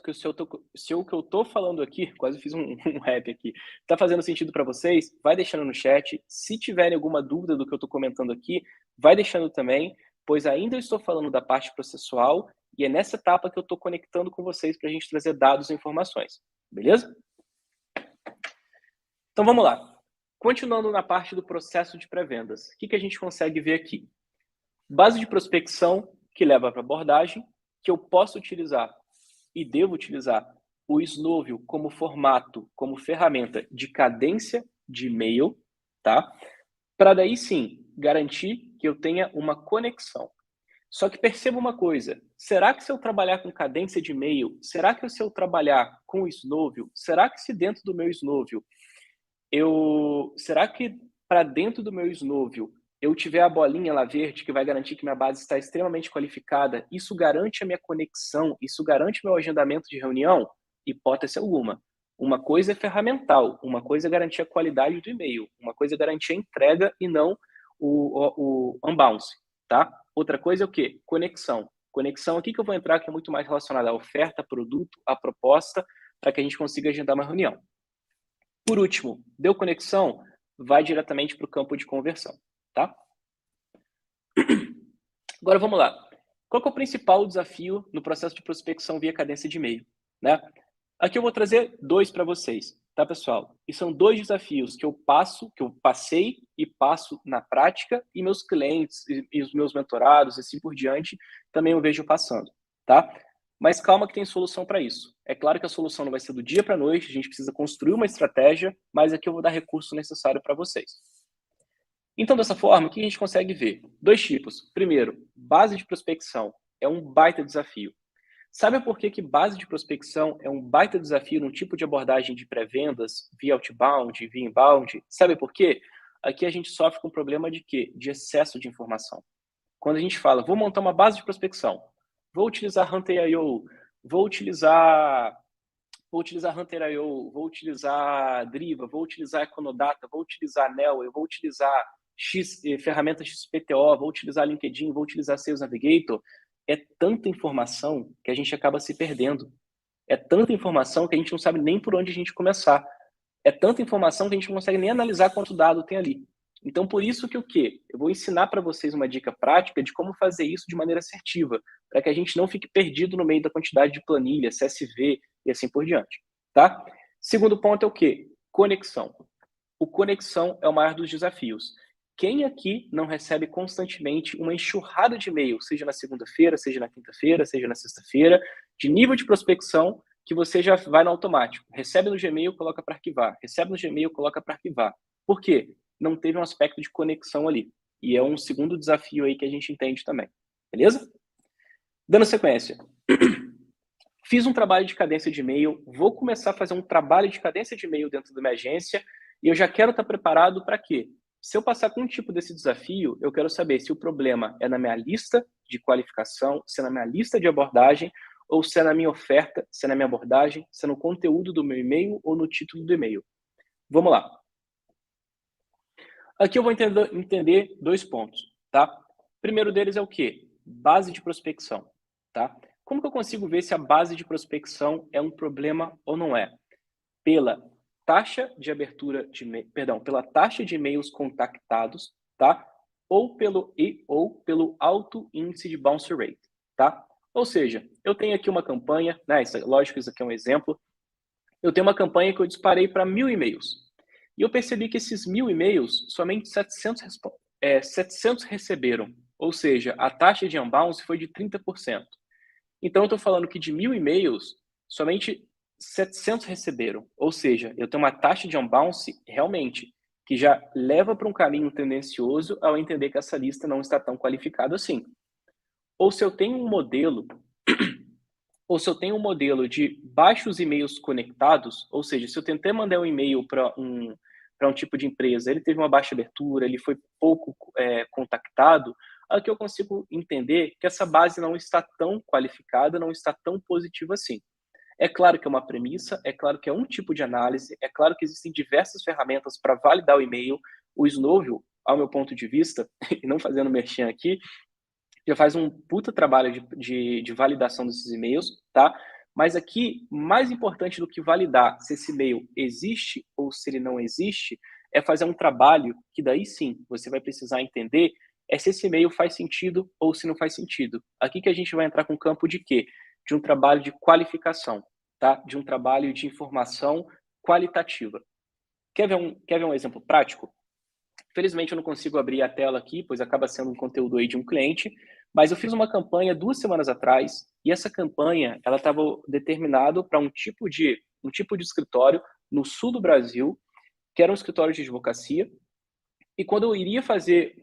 se o que eu tô falando aqui, quase fiz um rap aqui, tá fazendo sentido para vocês, vai deixando no chat. Se tiverem alguma dúvida do que eu tô comentando aqui, vai deixando também, pois ainda eu estou falando da parte processual e é nessa etapa que eu tô conectando com vocês para a gente trazer dados e informações, beleza? Então vamos lá. Continuando na parte do processo de pré-vendas, o que a gente consegue ver aqui? Base de prospecção que leva para abordagem, que eu posso utilizar e devo utilizar o Snowview como formato, como ferramenta de cadência de e-mail, tá? Para daí sim garantir que eu tenha uma conexão. Só que perceba uma coisa, será que se eu trabalhar com cadência de e-mail, será que se eu trabalhar com o Snowview, será que se dentro do meu Snowview será que para dentro do meu Snowview eu tiver a bolinha lá verde que vai garantir que minha base está extremamente qualificada, isso garante a minha conexão, isso garante meu agendamento de reunião? Hipótese alguma. Uma coisa é ferramental, uma coisa é garantir a qualidade do e-mail, uma coisa é garantir a entrega e não o unbounce, tá? Outra coisa é o quê? Conexão. Conexão aqui que eu vou entrar que é muito mais relacionada à oferta, produto, à proposta, para que a gente consiga agendar uma reunião. Por último, deu conexão, vai diretamente para o campo de conversão, tá? Agora vamos lá. Qual que é o principal desafio no processo de prospecção via cadência de e-mail, né? Aqui eu vou trazer 2 para vocês, tá, pessoal? E são 2 desafios que eu passei e passo na prática e meus clientes e os meus mentorados, assim por diante, também eu vejo passando, tá? Mas calma que tem solução para isso. É claro que a solução não vai ser do dia para a noite, a gente precisa construir uma estratégia, mas aqui eu vou dar recurso necessário para vocês. Então, dessa forma, o que a gente consegue ver? 2 tipos. Primeiro, base de prospecção é um baita desafio. Sabe por que base de prospecção é um baita desafio num tipo de abordagem de pré-vendas, via outbound, via inbound? Sabe por quê? Aqui a gente sofre com um problema de quê? De excesso de informação. Quando a gente fala, vou montar uma base de prospecção, vou utilizar Hunter.io, vou utilizar Hunter.io, vou utilizar Driva, vou utilizar Econodata, vou utilizar Neo, eu vou utilizar ferramentas XPTO, vou utilizar LinkedIn, vou utilizar Sales Navigator. É tanta informação que a gente acaba se perdendo. É tanta informação que a gente não sabe nem por onde a gente começar. É tanta informação que a gente não consegue nem analisar quanto dado tem ali. Então, por isso que o quê? Eu vou ensinar para vocês uma dica prática de como fazer isso de maneira assertiva, para que a gente não fique perdido no meio da quantidade de planilha, CSV e assim por diante, tá? Segundo ponto é o quê? Conexão. O conexão é o maior dos desafios. Quem aqui não recebe constantemente uma enxurrada de e-mail, seja na segunda-feira, seja na quinta-feira, seja na sexta-feira, de nível de prospecção que você já vai no automático. Recebe no Gmail, coloca para arquivar. Recebe no Gmail, coloca para arquivar. Por quê? Não teve um aspecto de conexão ali. E é um segundo desafio aí que a gente entende também. Beleza? Dando sequência. Fiz um trabalho de cadência de e-mail, vou começar a fazer um trabalho de cadência de e-mail dentro da minha agência e eu já quero estar preparado para quê? Se eu passar com um tipo desse desafio, eu quero saber se o problema é na minha lista de qualificação, se é na minha lista de abordagem, ou se é na minha oferta, se é na minha abordagem, se é no conteúdo do meu e-mail ou no título do e-mail. Vamos lá. Aqui eu vou entender 2 pontos, tá? Primeiro deles é o quê? Base de prospecção, tá? Como que eu consigo ver se a base de prospecção é um problema ou não é? Pela taxa de abertura de pela taxa de e-mails contactados, tá? Ou pelo alto índice de bounce rate, tá? Ou seja, eu tenho aqui uma campanha, né? Lógico, isso aqui é um exemplo. Eu tenho uma campanha que eu disparei para 1.000 e-mails. E eu percebi que esses 1.000 e-mails, somente 700 receberam. Ou seja, a taxa de unbounce foi de 30%. Então, eu estou falando que de 1.000 e-mails, somente 700 receberam. Ou seja, eu tenho uma taxa de unbounce realmente que já leva para um caminho tendencioso ao entender que essa lista não está tão qualificada assim. Ou se eu tenho um modelo de baixos e-mails conectados, ou seja, se eu tentei mandar um e-mail para um tipo de empresa, ele teve uma baixa abertura, ele foi pouco contactado, aqui eu consigo entender que essa base não está tão qualificada, não está tão positiva assim. É claro que é uma premissa, é claro que é um tipo de análise, é claro que existem diversas ferramentas para validar o e-mail. O Snowview, ao meu ponto de vista, e não fazendo merchan aqui, já faz um puta trabalho de validação desses e-mails, tá? Mas aqui, mais importante do que validar se esse e-mail existe ou se ele não existe, é fazer um trabalho que daí sim, você vai precisar entender se esse e-mail faz sentido ou se não faz sentido. Aqui que a gente vai entrar com o campo de quê? De um trabalho de qualificação, tá? De um trabalho de informação qualitativa. Quer ver um exemplo prático? Felizmente eu não consigo abrir a tela aqui, pois acaba sendo um conteúdo aí de um cliente, mas eu fiz uma campanha 2 semanas atrás, e essa campanha, ela estava determinado para um tipo de escritório no sul do Brasil, que era um escritório de advocacia, e quando eu iria fazer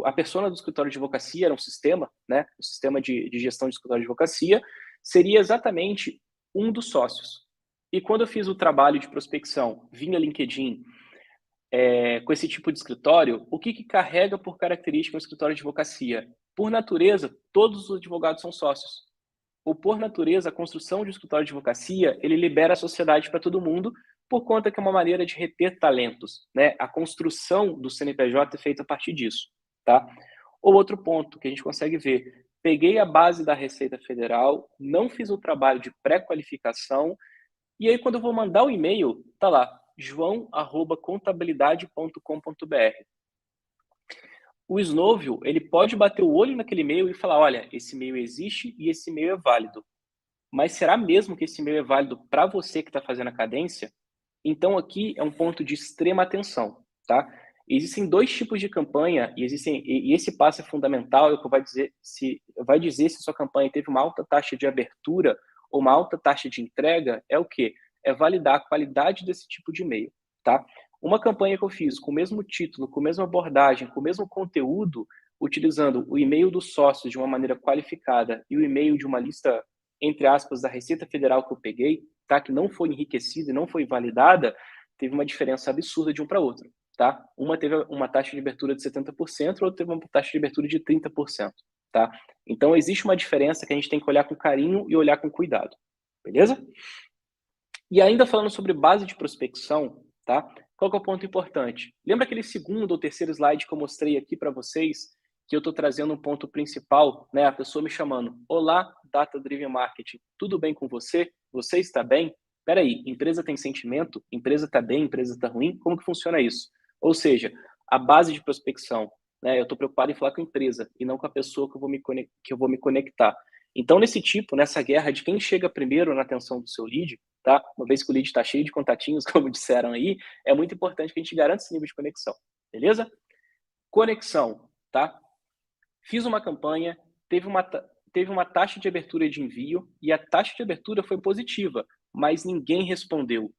a persona do escritório de advocacia, era um sistema, né, um sistema de gestão de escritório de advocacia, seria exatamente um dos sócios. E quando eu fiz o trabalho de prospecção via LinkedIn, com esse tipo de escritório, o que carrega por característica um escritório de advocacia? Por natureza, todos os advogados são sócios. Ou por natureza, a construção de um escritório de advocacia, ele libera a sociedade para todo mundo, por conta que é uma maneira de reter talentos, né? A construção do CNPJ é feita a partir disso, tá? Ou outro ponto que a gente consegue ver, peguei a base da Receita Federal, não fiz o trabalho de pré-qualificação, e aí quando eu vou mandar o e-mail, tá lá, joão@contabilidade.com.br. O Snowview, ele pode bater o olho naquele e-mail e falar, olha, esse e-mail existe e esse e-mail é válido. Mas será mesmo que esse e-mail é válido para você que está fazendo a cadência? Então aqui é um ponto de extrema atenção, tá? Existem 2 tipos de campanha e esse passo é fundamental, é o que vai dizer se sua campanha teve uma alta taxa de abertura ou uma alta taxa de entrega, é o quê? É validar a qualidade desse tipo de e-mail, tá? Uma campanha que eu fiz com o mesmo título, com a mesma abordagem, com o mesmo conteúdo, utilizando o e-mail dos sócios de uma maneira qualificada e o e-mail de uma lista, entre aspas, da Receita Federal que eu peguei, tá? Que não foi enriquecida e não foi validada, teve uma diferença absurda de um para outro, tá? Uma teve uma taxa de abertura de 70%, outra teve uma taxa de abertura de 30%, tá? Então existe uma diferença que a gente tem que olhar com carinho e olhar com cuidado, beleza? E ainda falando sobre base de prospecção, tá? Qual que é o ponto importante? Lembra aquele segundo ou terceiro slide que eu mostrei aqui para vocês, que eu estou trazendo um ponto principal, né? A pessoa me chamando, olá, Data Driven Marketing, tudo bem com você? Você está bem? Peraí, empresa tem sentimento? Empresa está bem? Empresa está ruim? Como que funciona isso? Ou seja, a base de prospecção, né? Eu estou preocupado em falar com a empresa e não com a pessoa que eu vou me conectar. Então, nessa guerra de quem chega primeiro na atenção do seu lead, tá? Uma vez que o lead está cheio de contatinhos, como disseram aí, é muito importante que a gente garanta esse nível de conexão, beleza? Conexão, tá? Fiz uma campanha, teve uma taxa de abertura de envio e a taxa de abertura foi positiva, mas ninguém respondeu,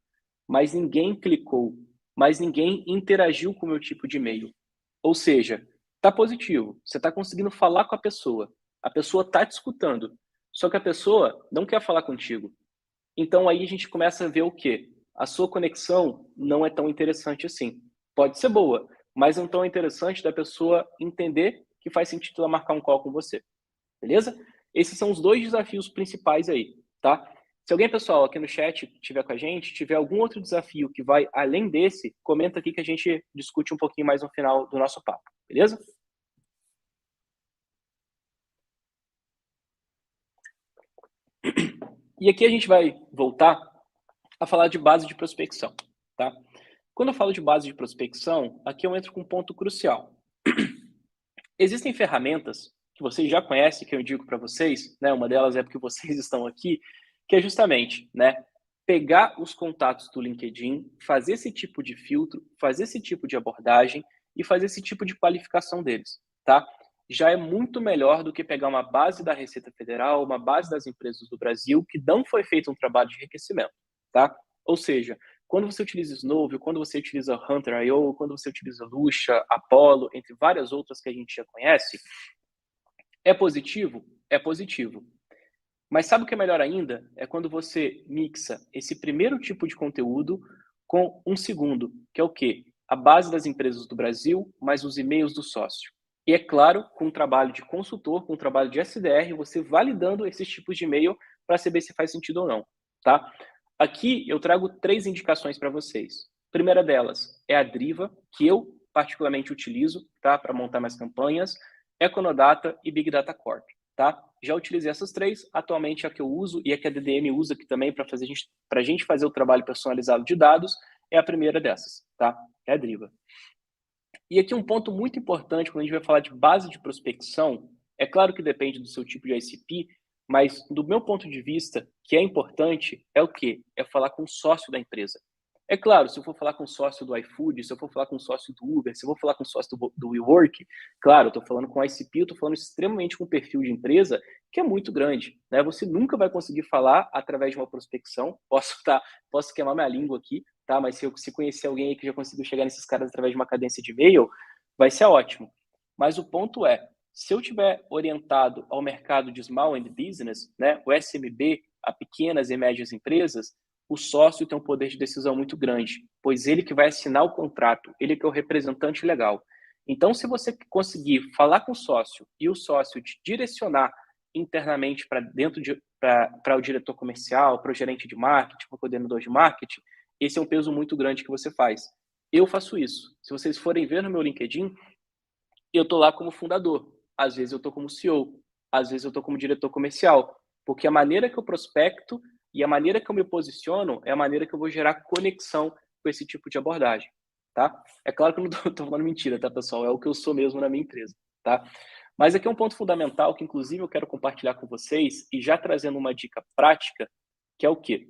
mas ninguém clicou, mas ninguém interagiu com o meu tipo de e-mail. Ou seja, tá positivo, você está conseguindo falar com a pessoa está te escutando, só que a pessoa não quer falar contigo. Então aí a gente começa a ver o quê? A sua conexão não é tão interessante assim. Pode ser boa, mas não tão interessante da pessoa entender que faz sentido ela marcar um call com você. Beleza? Esses são os 2 desafios principais aí, tá? Se alguém, pessoal, aqui no chat tiver com a gente, tiver algum outro desafio que vai além desse, comenta aqui que a gente discute um pouquinho mais no final do nosso papo, beleza? E aqui a gente vai voltar a falar de base de prospecção, tá? Quando eu falo de base de prospecção, aqui eu entro com um ponto crucial. Existem ferramentas que vocês já conhecem, que eu indico para vocês, né? Uma delas é porque vocês estão aqui, que é justamente, né? Pegar os contatos do LinkedIn, fazer esse tipo de filtro, fazer esse tipo de abordagem e fazer esse tipo de qualificação deles, tá? Já é muito melhor do que pegar uma base da Receita Federal, uma base das empresas do Brasil, que não foi feito um trabalho de enriquecimento, tá? Ou seja, quando você utiliza Snowview, quando você utiliza Hunter.io, quando você utiliza Lucha, Apollo, entre várias outras que a gente já conhece, é positivo? É positivo. Mas sabe o que é melhor ainda? É quando você mixa esse primeiro tipo de conteúdo com um segundo, que é o quê? A base das empresas do Brasil, mais os e-mails do sócio. E é claro, com um trabalho de consultor, com um trabalho de SDR, você validando esses tipos de e-mail para saber se faz sentido ou não, tá? Aqui eu trago 3 indicações para vocês. A primeira delas é a Driva, que eu particularmente utilizo, tá, para montar minhas campanhas, Econodata e Big Data Corp, tá? Já utilizei essas 3, atualmente a que eu uso e a que a DDM usa aqui também para a gente fazer o trabalho personalizado de dados, é a primeira dessas, tá? É a Driva. E aqui um ponto muito importante quando a gente vai falar de base de prospecção, é claro que depende do seu tipo de ICP, mas do meu ponto de vista, que é importante é o quê? É falar com o sócio da empresa. É claro, se eu for falar com o sócio do iFood, se eu for falar com o sócio do Uber, se eu for falar com o sócio do WeWork, claro, eu estou falando com ICP, eu estou falando extremamente com um perfil de empresa que é muito grande, né? Você nunca vai conseguir falar através de uma prospecção, posso queimar minha língua aqui, tá? Mas se conhecer alguém aí que já conseguiu chegar nesses caras através de uma cadência de e-mail, vai ser ótimo. Mas o ponto é, se eu tiver orientado ao mercado de small and business, né, o SMB, a pequenas e médias empresas, o sócio tem um poder de decisão muito grande, pois ele que vai assinar o contrato, ele que é o representante legal. Então, se você conseguir falar com o sócio e o sócio te direcionar internamente para dentro para o diretor comercial, para o gerente de marketing, para o coordenador de marketing, esse é um peso muito grande que você faz. Eu faço isso. Se vocês forem ver no meu LinkedIn, eu estou lá como fundador. Às vezes eu estou como CEO, às vezes eu estou como diretor comercial, porque a maneira que eu prospecto e a maneira que eu me posiciono é a maneira que eu vou gerar conexão com esse tipo de abordagem, tá? É claro que eu não estou falando mentira, tá, pessoal? É o que eu sou mesmo na minha empresa, tá? Mas aqui é um ponto fundamental que, inclusive, eu quero compartilhar com vocês e já trazendo uma dica prática, que é o quê?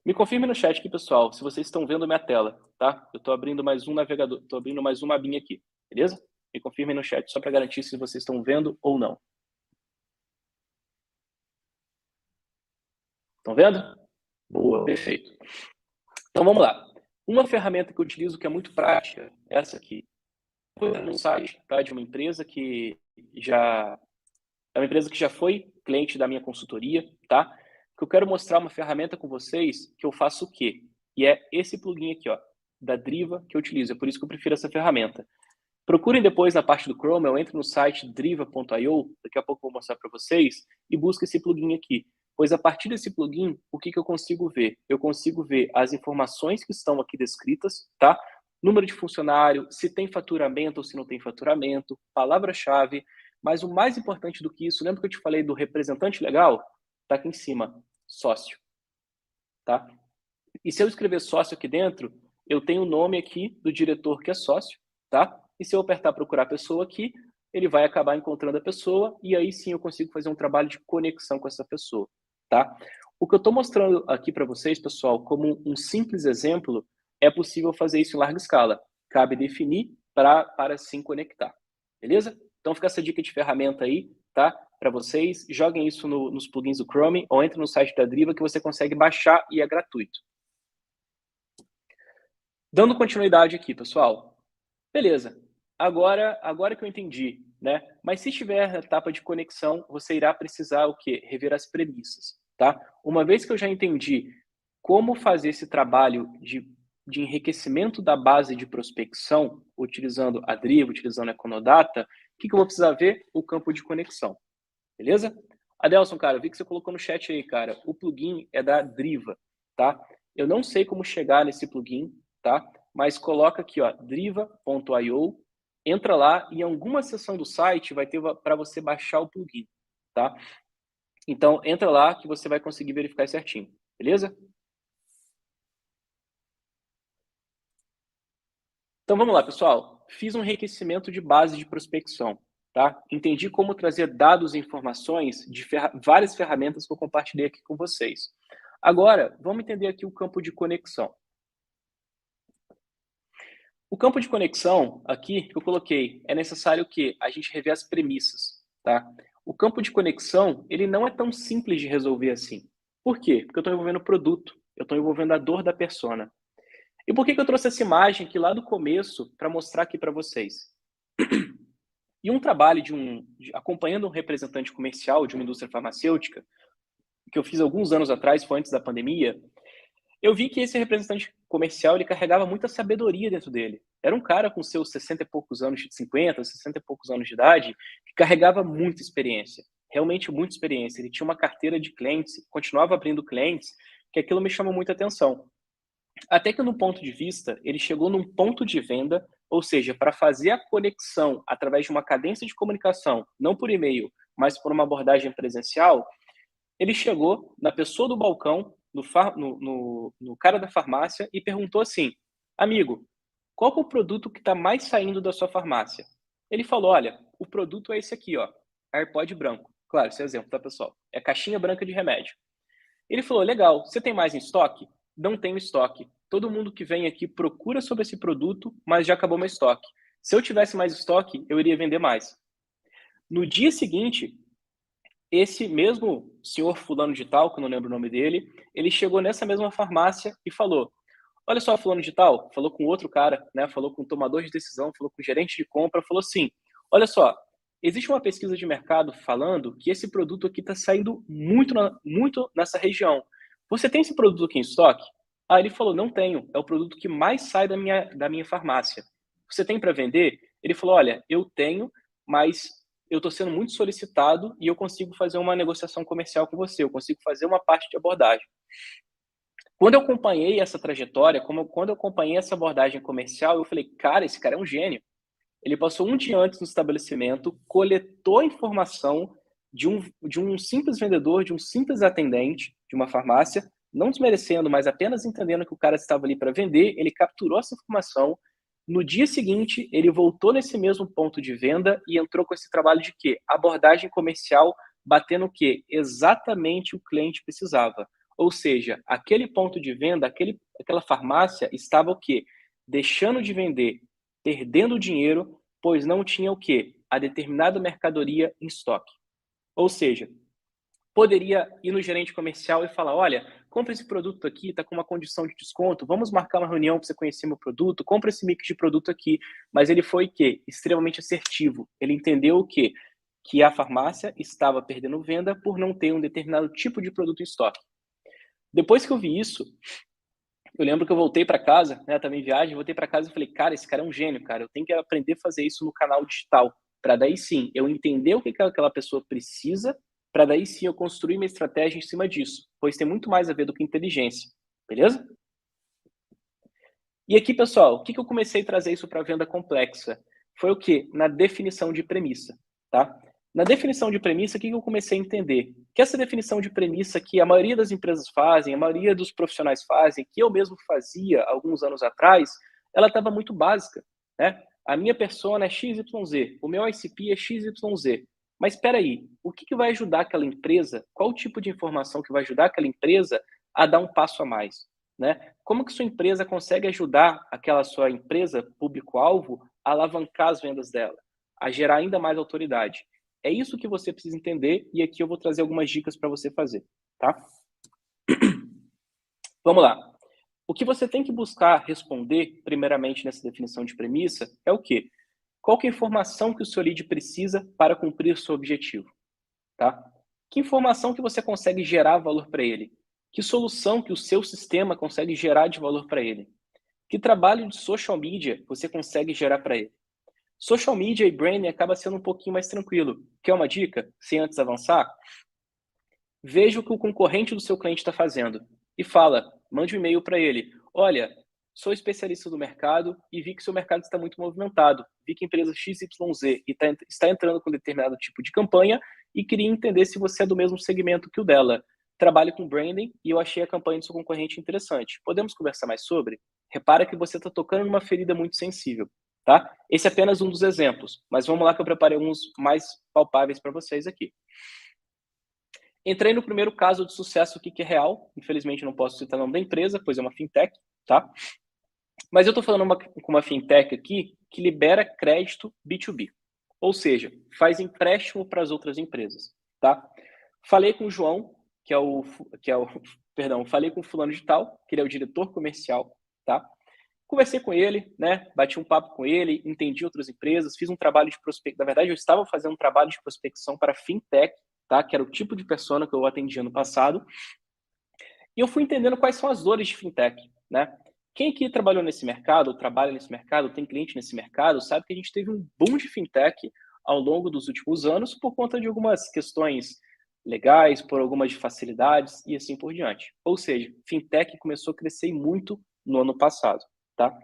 Me confirme no chat aqui, pessoal, se vocês estão vendo minha tela, tá? Eu estou abrindo mais um navegador, estou abrindo mais uma abinha aqui, beleza? Me confirmem no chat, só para garantir se vocês estão vendo ou não. Estão vendo? Boa, perfeito. Então vamos lá. Uma ferramenta que eu utilizo que é muito prática, essa aqui. Vou entrar no site, tá, de uma empresa que já foi cliente da minha consultoria, tá? Que eu quero mostrar uma ferramenta com vocês que eu faço o quê? E é esse plugin aqui, ó, da Driva que eu utilizo. É por isso que eu prefiro essa ferramenta. Procurem depois na parte do Chrome, eu entro no site driva.io, daqui a pouco eu vou mostrar para vocês, e busco esse plugin aqui. Pois a partir desse plugin, o que eu consigo ver? Eu consigo ver as informações que estão aqui descritas, tá? Número de funcionário, se tem faturamento ou se não tem faturamento, palavra-chave, mas o mais importante do que isso, lembra que eu te falei do representante legal? Tá aqui em cima, sócio, tá? E se eu escrever sócio aqui dentro, eu tenho o nome aqui do diretor que é sócio, tá? E se eu apertar procurar pessoa aqui, ele vai acabar encontrando a pessoa e aí sim eu consigo fazer um trabalho de conexão com essa pessoa, tá? O que eu estou mostrando aqui para vocês, pessoal, como um simples exemplo, é possível fazer isso em larga escala. Cabe definir para sim conectar, beleza? Então fica essa dica de ferramenta aí, tá? Para vocês, joguem isso nos plugins do Chrome ou entre no site da Driva que você consegue baixar e é gratuito. Dando continuidade aqui, pessoal. Beleza. Agora que eu entendi, né? Mas se estiver na etapa de conexão, você irá precisar o quê? Rever as premissas, tá? Uma vez que eu já entendi como fazer esse trabalho de enriquecimento da base de prospecção, utilizando a Driva, utilizando a Econodata, o que eu vou precisar ver? O campo de conexão, beleza? Adelson, cara, eu vi que você colocou no chat aí, cara. O plugin é da Driva, tá? Eu não sei como chegar nesse plugin, tá? Mas coloca aqui, ó, driva.io, entra lá e em alguma seção do site vai ter para você baixar o plugin, tá? Então, entra lá que você vai conseguir verificar certinho, beleza? Então, vamos lá, pessoal. Fiz um enriquecimento de base de prospecção, tá? Entendi como trazer dados e informações de várias ferramentas que eu compartilhei aqui com vocês. Agora, vamos entender aqui o campo de conexão. O campo de conexão, aqui, que eu coloquei, é necessário que a gente rever as premissas, tá? O campo de conexão, ele não é tão simples de resolver assim. Por quê? Porque eu estou envolvendo o produto, eu estou envolvendo a dor da persona. E por que eu trouxe essa imagem aqui lá do começo para mostrar aqui para vocês? E um trabalho acompanhando um representante comercial de uma indústria farmacêutica, que eu fiz alguns anos atrás, foi antes da pandemia, eu vi que esse representante comercial, ele carregava muita sabedoria dentro dele. Era um cara com seus 60 e poucos anos, 50, 60 e poucos anos de idade, que carregava muita experiência, realmente muita experiência. Ele tinha uma carteira de clientes, continuava abrindo clientes, que aquilo me chamou muita atenção. Até que no ponto de vista, ele chegou num ponto de venda, ou seja, para fazer a conexão através de uma cadência de comunicação, não por e-mail, mas por uma abordagem presencial, ele chegou na pessoa do balcão, no cara da farmácia e perguntou assim: amigo, qual que é o produto que está mais saindo da sua farmácia? Ele falou: olha, o produto é esse aqui, ó, AirPod branco. Claro, esse é exemplo, tá, pessoal? É a caixinha branca de remédio. Ele falou: legal, você tem mais em estoque? Não tenho estoque. Todo mundo que vem aqui procura sobre esse produto, mas já acabou meu estoque. Se eu tivesse mais estoque, eu iria vender mais. No dia seguinte, esse mesmo senhor fulano de tal, que eu não lembro o nome dele, ele chegou nessa mesma farmácia e falou: olha só, fulano de tal, falou com outro cara, né, falou com o tomador de decisão, falou com o gerente de compra, falou assim: olha só, existe uma pesquisa de mercado falando que esse produto aqui está saindo muito nessa região. Você tem esse produto aqui em estoque? Ah, ele falou: não tenho, é o produto que mais sai da minha farmácia. Você tem para vender? Ele falou: olha, eu tenho, mas eu estou sendo muito solicitado e eu consigo fazer uma negociação comercial com você, eu consigo fazer uma parte de abordagem. Quando eu acompanhei essa trajetória, quando eu acompanhei essa abordagem comercial, eu falei: cara, esse cara é um gênio. Ele passou um dia antes no estabelecimento, coletou informação de um simples vendedor, de um simples atendente de uma farmácia, não desmerecendo, mas apenas entendendo que o cara estava ali para vender, ele capturou essa informação. No dia seguinte, ele voltou nesse mesmo ponto de venda e entrou com esse trabalho de quê? Abordagem comercial, batendo o quê? Exatamente o que o cliente precisava. Ou seja, aquele ponto de venda, aquela farmácia estava o quê? Deixando de vender, perdendo dinheiro, pois não tinha o quê? A determinada mercadoria em estoque. Ou seja, poderia ir no gerente comercial e falar: olha, compra esse produto aqui, está com uma condição de desconto, vamos marcar uma reunião para você conhecer meu produto, compra esse mix de produto aqui. Mas ele foi o quê? Extremamente assertivo. Ele entendeu o quê? Que a farmácia estava perdendo venda por não ter um determinado tipo de produto em estoque. Depois que eu vi isso, eu lembro que eu voltei para casa, né, estava em viagem, voltei para casa e falei: cara, esse cara é um gênio, cara, eu tenho que aprender a fazer isso no canal digital, para daí sim eu entender o que aquela pessoa precisa, para daí sim eu construir minha estratégia em cima disso, pois tem muito mais a ver do que inteligência, beleza? E aqui, pessoal, o que eu comecei a trazer isso para venda complexa? Foi o quê? Na definição de premissa, tá? Na definição de premissa, o que eu comecei a entender? Que essa definição de premissa que a maioria das empresas fazem, a maioria dos profissionais fazem, que eu mesmo fazia alguns anos atrás, ela estava muito básica, né? A minha persona é XYZ, o meu ICP é XYZ. Mas espera aí, o que vai ajudar aquela empresa? Qual o tipo de informação que vai ajudar aquela empresa a dar um passo a mais, né? Como que sua empresa consegue ajudar aquela sua empresa, público-alvo, a alavancar as vendas dela, a gerar ainda mais autoridade? É isso que você precisa entender e aqui eu vou trazer algumas dicas para você fazer, tá? Vamos lá. O que você tem que buscar responder, primeiramente, nessa definição de premissa, é o quê? Qual que é a informação que o seu lead precisa para cumprir o seu objetivo, tá? Que informação que você consegue gerar valor para ele? Que solução que o seu sistema consegue gerar de valor para ele? Que trabalho de social media você consegue gerar para ele? Social media e branding acaba sendo um pouquinho mais tranquilo. Quer uma dica? Sem antes avançar? Veja o que o concorrente do seu cliente está fazendo e fala, mande um e-mail para ele. Olha, sou especialista do mercado e vi que seu mercado está muito movimentado. Vi que a empresa XYZ está entrando com determinado tipo de campanha e queria entender se você é do mesmo segmento que o dela. Trabalho com branding e eu achei a campanha do seu concorrente interessante. Podemos conversar mais sobre? Repara que você está tocando numa ferida muito sensível, tá? Esse é apenas um dos exemplos, mas vamos lá que eu preparei alguns mais palpáveis para vocês aqui. Entrei no primeiro caso de sucesso aqui que é real. Infelizmente não posso citar o nome da empresa, pois é uma fintech, tá? Mas eu estou falando com uma fintech aqui que libera crédito B2B. Ou seja, faz empréstimo para as outras empresas, tá? Falei com o João, falei com o fulano de tal, que ele é o diretor comercial, tá? Conversei com ele, né? Bati um papo com ele, entendi outras empresas, fiz um trabalho de prospecção. Na verdade, eu estava fazendo um trabalho de prospecção para fintech, tá? Que era o tipo de persona que eu atendia no passado. E eu fui entendendo quais são as dores de fintech, né? Quem aqui trabalhou nesse mercado, ou trabalha nesse mercado, ou tem cliente nesse mercado, sabe que a gente teve um boom de fintech ao longo dos últimos anos por conta de algumas questões legais, por algumas facilidades e assim por diante. Ou seja, fintech começou a crescer muito no ano passado, tá?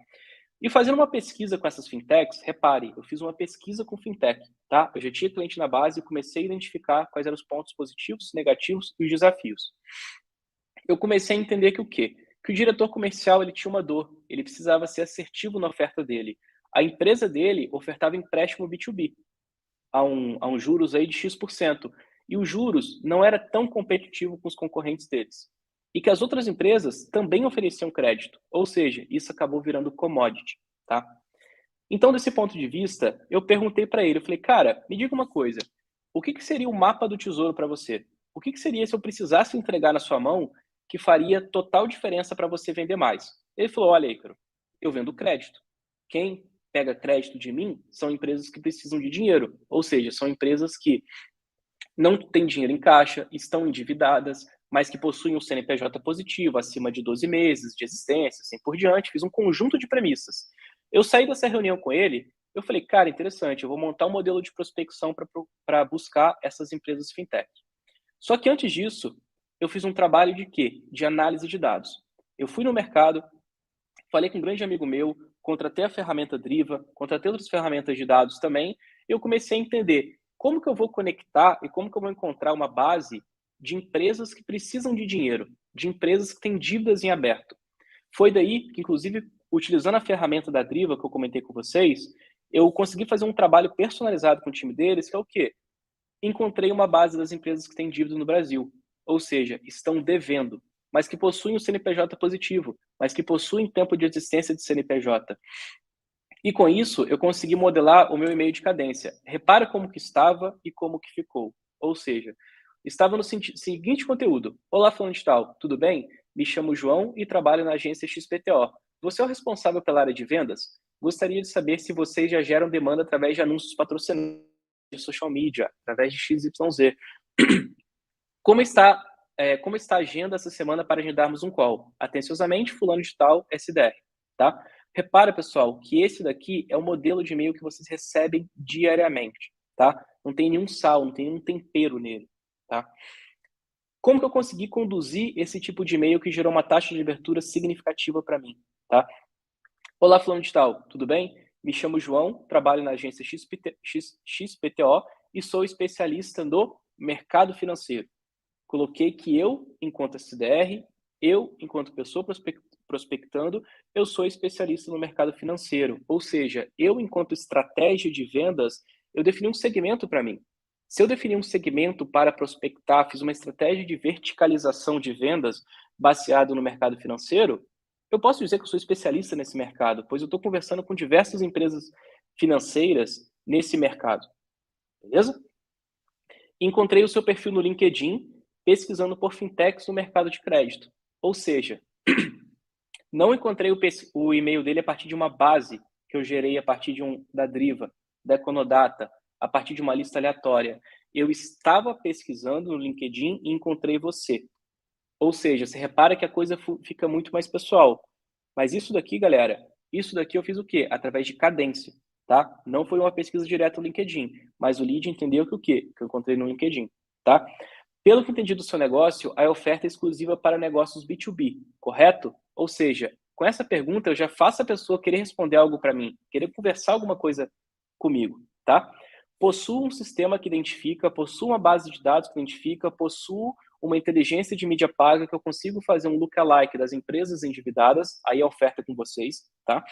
E fazendo uma pesquisa com essas fintechs, repare, eu fiz uma pesquisa com fintech, tá? Eu já tinha cliente na base e comecei a identificar quais eram os pontos positivos, negativos e os desafios. Eu comecei a entender que o quê? Que o diretor comercial ele tinha uma dor, ele precisava ser assertivo na oferta dele. A empresa dele ofertava empréstimo B2B a um juros aí de X%. E os juros não era tão competitivo com os concorrentes deles. E que as outras empresas também ofereciam crédito, ou seja, isso acabou virando commodity, tá? Então, desse ponto de vista, eu perguntei para ele, eu falei, cara, me diga uma coisa, o que seria o mapa do tesouro para você? O que seria se eu precisasse entregar na sua mão que faria total diferença para você vender mais? Ele falou, olha, Ícaro, eu vendo crédito. Quem pega crédito de mim são empresas que precisam de dinheiro, ou seja, são empresas que não têm dinheiro em caixa, estão endividadas, mas que possuem um CNPJ positivo, acima de 12 meses de existência, assim por diante. Fiz um conjunto de premissas. Eu saí dessa reunião com ele, eu falei, cara, interessante, eu vou montar um modelo de prospecção para buscar essas empresas fintech. Só que antes disso, eu fiz um trabalho de quê? De análise de dados. Eu fui no mercado, falei com um grande amigo meu, contratei a ferramenta Driva, contratei outras ferramentas de dados também, e eu comecei a entender como que eu vou conectar e como que eu vou encontrar uma base de empresas que precisam de dinheiro, de empresas que têm dívidas em aberto. Foi daí que, inclusive, utilizando a ferramenta da Driva que eu comentei com vocês, eu consegui fazer um trabalho personalizado com o time deles, que é o quê? Encontrei uma base das empresas que têm dívida no Brasil, ou seja, estão devendo, mas que possuem um CNPJ positivo, mas que possuem tempo de existência de CNPJ. E com isso, eu consegui modelar o meu e-mail de cadência. Repara como que estava e como que ficou. Ou seja, estava no seguinte conteúdo. Olá, fulano de tal, tudo bem? Me chamo João e trabalho na agência XPTO. Você é o responsável pela área de vendas? Gostaria de saber se vocês já geram demanda através de anúncios patrocinados de social media, através de XYZ. Como está, como está a agenda essa semana para agendarmos um call? Atenciosamente, fulano de tal, SDR, tá? Repara, pessoal, que esse daqui é o modelo de e-mail que vocês recebem diariamente, tá? Não tem nenhum sal, não tem nenhum tempero nele, tá? Como que eu consegui conduzir esse tipo de e-mail que gerou uma taxa de abertura significativa para mim, tá? Olá, fulano de tal, tudo bem? Me chamo João, trabalho na agência XPTO e sou especialista no mercado financeiro. Coloquei que eu, enquanto SDR, eu, enquanto pessoa prospectando, eu sou especialista no mercado financeiro. Ou seja, eu, enquanto estratégia de vendas, eu defini um segmento para mim. Se eu definir um segmento para prospectar, fiz uma estratégia de verticalização de vendas baseado no mercado financeiro, eu posso dizer que eu sou especialista nesse mercado, pois eu estou conversando com diversas empresas financeiras nesse mercado. Beleza? Encontrei o seu perfil no LinkedIn, pesquisando por fintechs no mercado de crédito. Ou seja, não encontrei o e-mail dele a partir de uma base que eu gerei a partir da Driva, da Econodata, a partir de uma lista aleatória. Eu estava pesquisando no LinkedIn e encontrei você. Ou seja, você repara que a coisa fica muito mais pessoal. Mas isso daqui, galera, isso daqui eu fiz o quê? Através de cadência, tá? Não foi uma pesquisa direta no LinkedIn, mas o lead entendeu que o quê? Que eu encontrei no LinkedIn, tá? Pelo que entendi do seu negócio, a oferta é exclusiva para negócios B2B, correto? Ou seja, com essa pergunta eu já faço a pessoa querer responder algo para mim, querer conversar alguma coisa comigo, tá? Possuo um sistema que identifica, possuo uma base de dados que identifica, possuo uma inteligência de mídia paga que eu consigo fazer um lookalike das empresas endividadas, aí a oferta é com vocês, tá?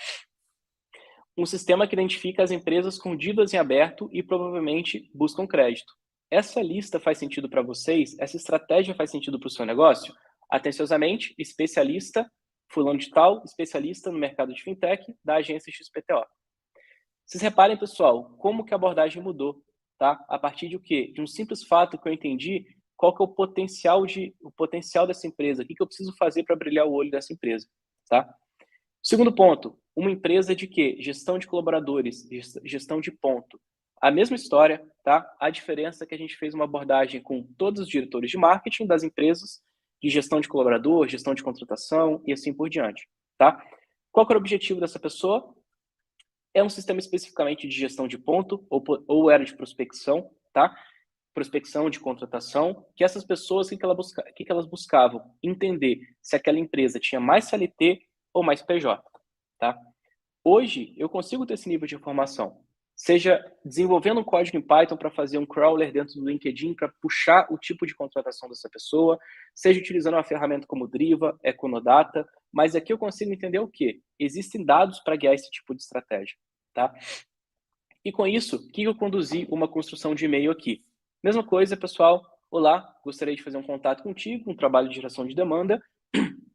Um sistema que identifica as empresas com dívidas em aberto e provavelmente buscam crédito. Essa lista faz sentido para vocês? Essa estratégia faz sentido para o seu negócio? Atenciosamente, especialista, fulano de tal, especialista no mercado de fintech da agência XPTO. Vocês reparem, pessoal, como que a abordagem mudou, tá? A partir de o quê? De um simples fato que eu entendi qual que é o potencial dessa empresa, o que eu preciso fazer para brilhar o olho dessa empresa, tá? Segundo ponto, uma empresa de quê? Gestão de colaboradores, gestão de ponto. A mesma história, tá? A diferença é que a gente fez uma abordagem com todos os diretores de marketing das empresas, de gestão de colaborador, gestão de contratação e assim por diante, tá? Qual que era o objetivo dessa pessoa? É um sistema especificamente de gestão de ponto ou era de prospecção, tá? Prospecção de contratação, que essas pessoas, o que elas buscavam? Entender se aquela empresa tinha mais CLT ou mais PJ, tá? Hoje, eu consigo ter esse nível de informação, seja desenvolvendo um código em Python para fazer um crawler dentro do LinkedIn para puxar o tipo de contratação dessa pessoa, seja utilizando uma ferramenta como Driva, Econodata, mas aqui eu consigo entender o quê? Existem dados para guiar esse tipo de estratégia, tá? E com isso, que eu conduzi uma construção de e-mail aqui. Mesma coisa, pessoal. Olá, gostaria de fazer um contato contigo, um trabalho de geração de demanda.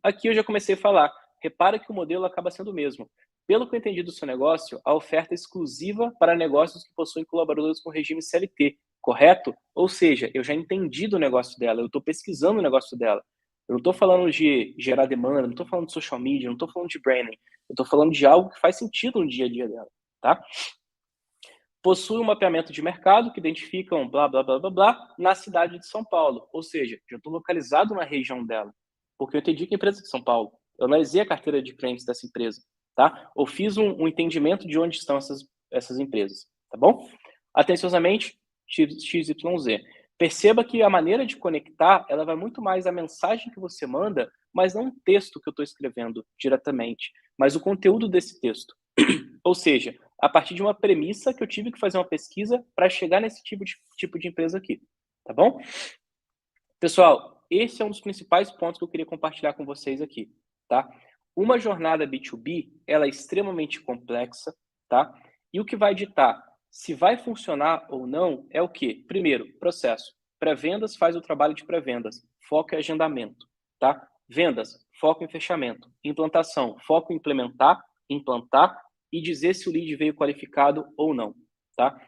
Aqui eu já comecei a falar. Repara que o modelo acaba sendo o mesmo. Pelo que eu entendi do seu negócio, a oferta é exclusiva para negócios que possuem colaboradores com regime CLT, correto? Ou seja, eu já entendi do negócio dela, eu estou pesquisando o negócio dela. Eu não estou falando de gerar demanda, não estou falando de social media, não estou falando de branding. Eu estou falando de algo que faz sentido no dia a dia dela, tá? Possui um mapeamento de mercado que identifica um blá, blá, blá, blá, blá, na cidade de São Paulo. Ou seja, já estou localizado na região dela, porque eu entendi que a empresa é de São Paulo. Eu analisei a carteira de clientes dessa empresa, tá? Ou fiz um entendimento de onde estão essas empresas, tá bom? Atenciosamente, XYZ. Perceba que a maneira de conectar, ela vai muito mais a mensagem que você manda, mas não o texto que eu estou escrevendo diretamente, mas o conteúdo desse texto. Ou seja, a partir de uma premissa que eu tive que fazer uma pesquisa para chegar nesse tipo de empresa aqui, tá bom? Pessoal, esse é um dos principais pontos que eu queria compartilhar com vocês aqui, tá? Uma jornada B2B, ela é extremamente complexa, tá? E o que vai ditar se vai funcionar ou não é o quê? Primeiro, processo. Pré-vendas faz o trabalho de pré-vendas. Foco em agendamento, tá? Vendas, foco em fechamento. Implantação, foco em implantar e dizer se o lead veio qualificado ou não, tá?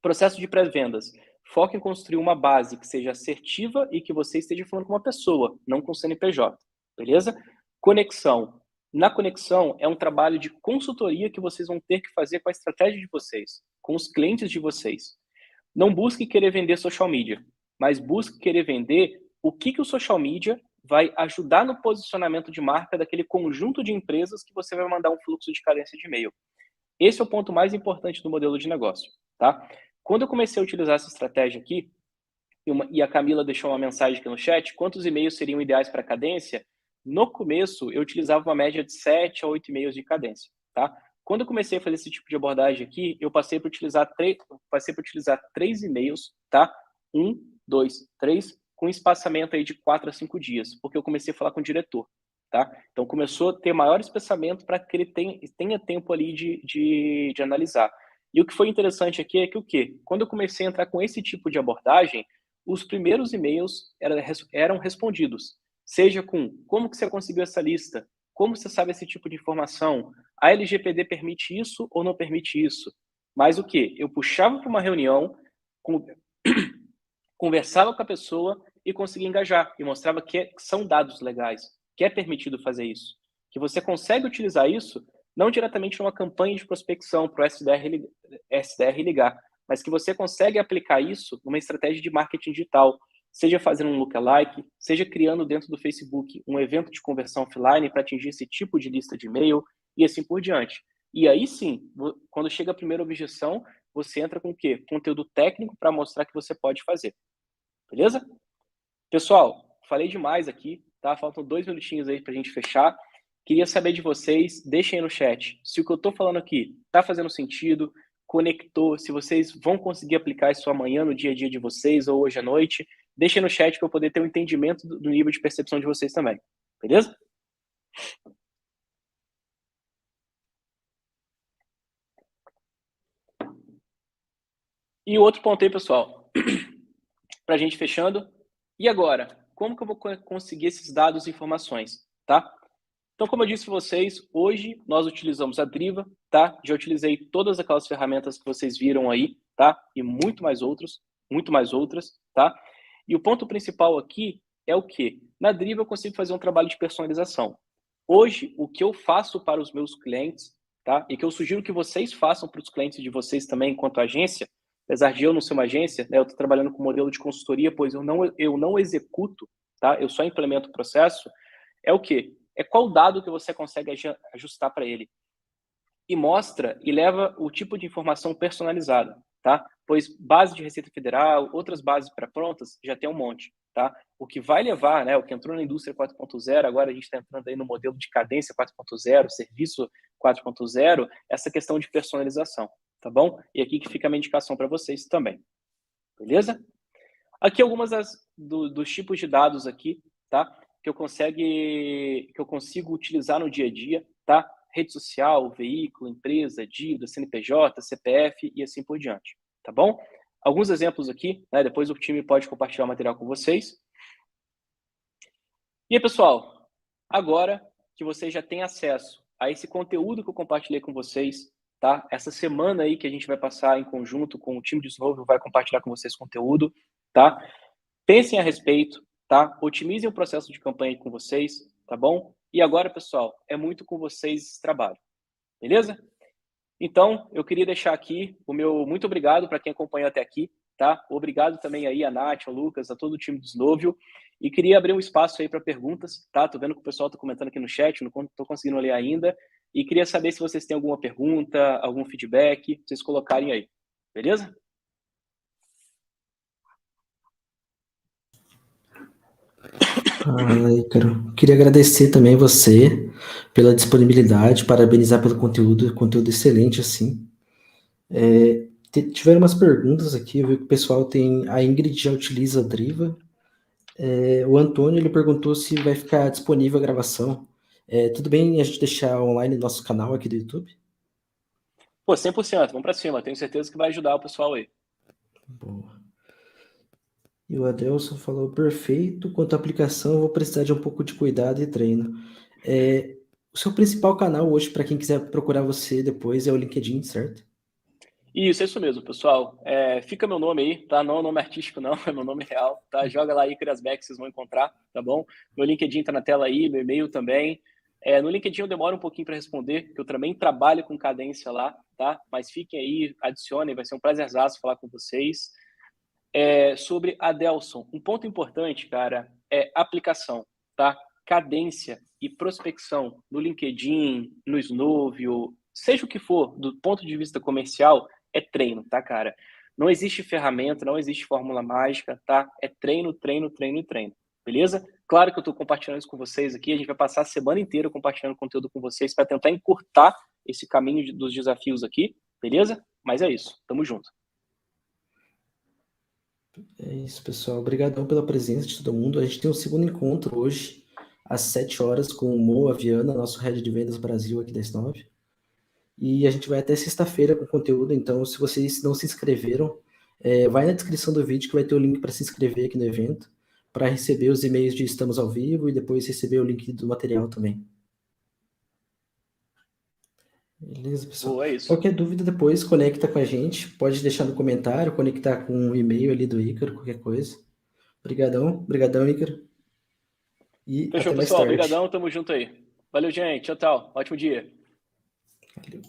Processo de pré-vendas. Foque em construir uma base que seja assertiva e que você esteja falando com uma pessoa, não com CNPJ, beleza? Conexão. Na conexão, é um trabalho de consultoria que vocês vão ter que fazer com a estratégia de vocês, com os clientes de vocês. Não busque querer vender social media, mas busque querer vender o que o social media vai ajudar no posicionamento de marca daquele conjunto de empresas que você vai mandar um fluxo de cadência de e-mail. Esse é o ponto mais importante do modelo de negócio, tá? Quando eu comecei a utilizar essa estratégia aqui, e a Camila deixou uma mensagem aqui no chat, quantos e-mails seriam ideais para cadência? No começo, eu utilizava uma média de 7 a 8 e-mails de cadência, tá? Quando eu comecei a fazer esse tipo de abordagem aqui, eu passei para utilizar 3 e-mails, tá? 1, 2, 3, com espaçamento aí de 4 a 5 dias, porque eu comecei a falar com o diretor, tá? Então começou a ter maior espaçamento para que ele tenha tempo ali de analisar. E o que foi interessante aqui é que o quê? Quando eu comecei a entrar com esse tipo de abordagem, os primeiros e-mails eram respondidos, seja com como que você conseguiu essa lista, como você sabe esse tipo de informação, a LGPD permite isso ou não permite isso. Mas o quê? Eu puxava para uma reunião, conversava com a pessoa e conseguia engajar, e mostrava que são dados legais, que é permitido fazer isso, que você consegue utilizar isso não diretamente numa campanha de prospecção para o SDR ligar, mas que você consegue aplicar isso numa estratégia de marketing digital, seja fazendo um lookalike, seja criando dentro do Facebook um evento de conversão offline para atingir esse tipo de lista de e-mail e assim por diante. E aí sim, quando chega a primeira objeção, você entra com o quê? Conteúdo técnico para mostrar que você pode fazer. Beleza? Pessoal, falei demais aqui, tá? Faltam 2 minutinhos aí para a gente fechar. Queria saber de vocês, deixem aí no chat se o que eu estou falando aqui está fazendo sentido, conectou, se vocês vão conseguir aplicar isso amanhã no dia a dia de vocês ou hoje à noite. Deixem no chat para eu poder ter um entendimento do nível de percepção de vocês também. Beleza? E o outro ponto aí, pessoal, para a gente fechando. E agora? Como que eu vou conseguir esses dados e informações, tá? Então, como eu disse para vocês, hoje nós utilizamos a Driva, tá? Já utilizei todas aquelas ferramentas que vocês viram aí, tá? E muito mais outras, tá? E o ponto principal aqui é o quê? Na Driva eu consigo fazer um trabalho de personalização. Hoje, o que eu faço para os meus clientes, tá? E que eu sugiro que vocês façam para os clientes de vocês também, enquanto agência, apesar de eu não ser uma agência, né? Eu estou trabalhando com modelo de consultoria, pois eu não executo, tá? Eu só implemento o processo. É o quê? é qual dado que você consegue ajustar para ele. E mostra e leva o tipo de informação personalizada, tá? Pois base de Receita Federal, outras bases pré-prontas, já tem um monte, tá? O que vai levar, né, o que entrou na indústria 4.0, agora a gente está entrando aí no modelo de cadência 4.0, serviço 4.0, essa questão de personalização, tá bom? E aqui que fica a minha indicação para vocês também, beleza? Aqui algumas dos tipos de dados aqui, tá? Que eu consigo utilizar no dia a dia, tá? Rede social, veículo, empresa, dívida, CNPJ, CPF e assim por diante, tá bom? Alguns exemplos aqui, né? Depois o time pode compartilhar o material com vocês. E aí, pessoal, agora que vocês já têm acesso a esse conteúdo que eu compartilhei com vocês, tá? Essa semana aí que a gente vai passar em conjunto com o time de Snow, vai compartilhar com vocês conteúdo, tá? Pensem a respeito, tá? Otimizem o processo de campanha com vocês, tá bom? E agora, pessoal, é muito com vocês esse trabalho, beleza? Então, eu queria deixar aqui o meu muito obrigado para quem acompanhou até aqui, tá? Obrigado também aí a Nath, ao Lucas, a todo o time do Snovio. E queria abrir um espaço aí para perguntas, tá? Tô vendo que o pessoal está comentando aqui no chat, não tô conseguindo ler ainda. E queria saber se vocês têm alguma pergunta, algum feedback, vocês colocarem aí, beleza? Fala, Ícaro. Queria agradecer também você pela disponibilidade, parabenizar pelo conteúdo excelente, assim. Tiveram umas perguntas aqui, eu vi que o pessoal tem... A Ingrid já utiliza a Driva. O Antônio, ele perguntou se vai ficar disponível a gravação. Tudo bem a gente deixar online no nosso canal aqui do YouTube? Pô, 100%, vamos para cima. Tenho certeza que vai ajudar o pessoal aí. Boa. E o Adelson falou, perfeito, quanto à aplicação, eu vou precisar de um pouco de cuidado e treino. O seu principal canal hoje, para quem quiser procurar você depois, é o LinkedIn, certo? Isso, é isso mesmo, pessoal. Fica meu nome aí, tá? Não é nome artístico, não, é meu nome real, tá? Joga lá aí, Criasbeck, vocês vão encontrar, tá bom? Meu LinkedIn tá na tela aí, meu e-mail também. No LinkedIn eu demoro um pouquinho para responder, porque eu também trabalho com cadência lá, tá? Mas fiquem aí, adicionem, vai ser um prazerzaço falar com vocês. Sobre a Delson, um ponto importante, cara, é aplicação, tá? Cadência e prospecção no LinkedIn, no Snovio, seja o que for, do ponto de vista comercial, é treino, tá, cara? Não existe ferramenta, não existe fórmula mágica, tá? É treino, treino, treino e treino, beleza? Claro que eu estou compartilhando isso com vocês aqui, a gente vai passar a semana inteira compartilhando conteúdo com vocês para tentar encurtar esse caminho dos desafios aqui, beleza? Mas é isso, tamo junto. É isso, pessoal. Obrigadão pela presença de todo mundo. A gente tem um segundo encontro hoje, às 7 horas, com o Moa Viana, nosso Head de Vendas Brasil aqui da S9. E a gente vai até sexta-feira com conteúdo, então se vocês não se inscreveram, vai na descrição do vídeo que vai ter o link para se inscrever aqui no evento, para receber os e-mails de estamos ao vivo e depois receber o link do material também. Beleza, pessoal? Boa, é isso. Qualquer dúvida depois, conecta com a gente, pode deixar no comentário, conectar com o e-mail ali do Ícaro, qualquer coisa. Obrigadão, Ícaro. E Fechou, até mais pessoal. tarde. Obrigadão, tamo junto aí. Valeu, gente. Tchau, tchau. Ótimo dia. Valeu.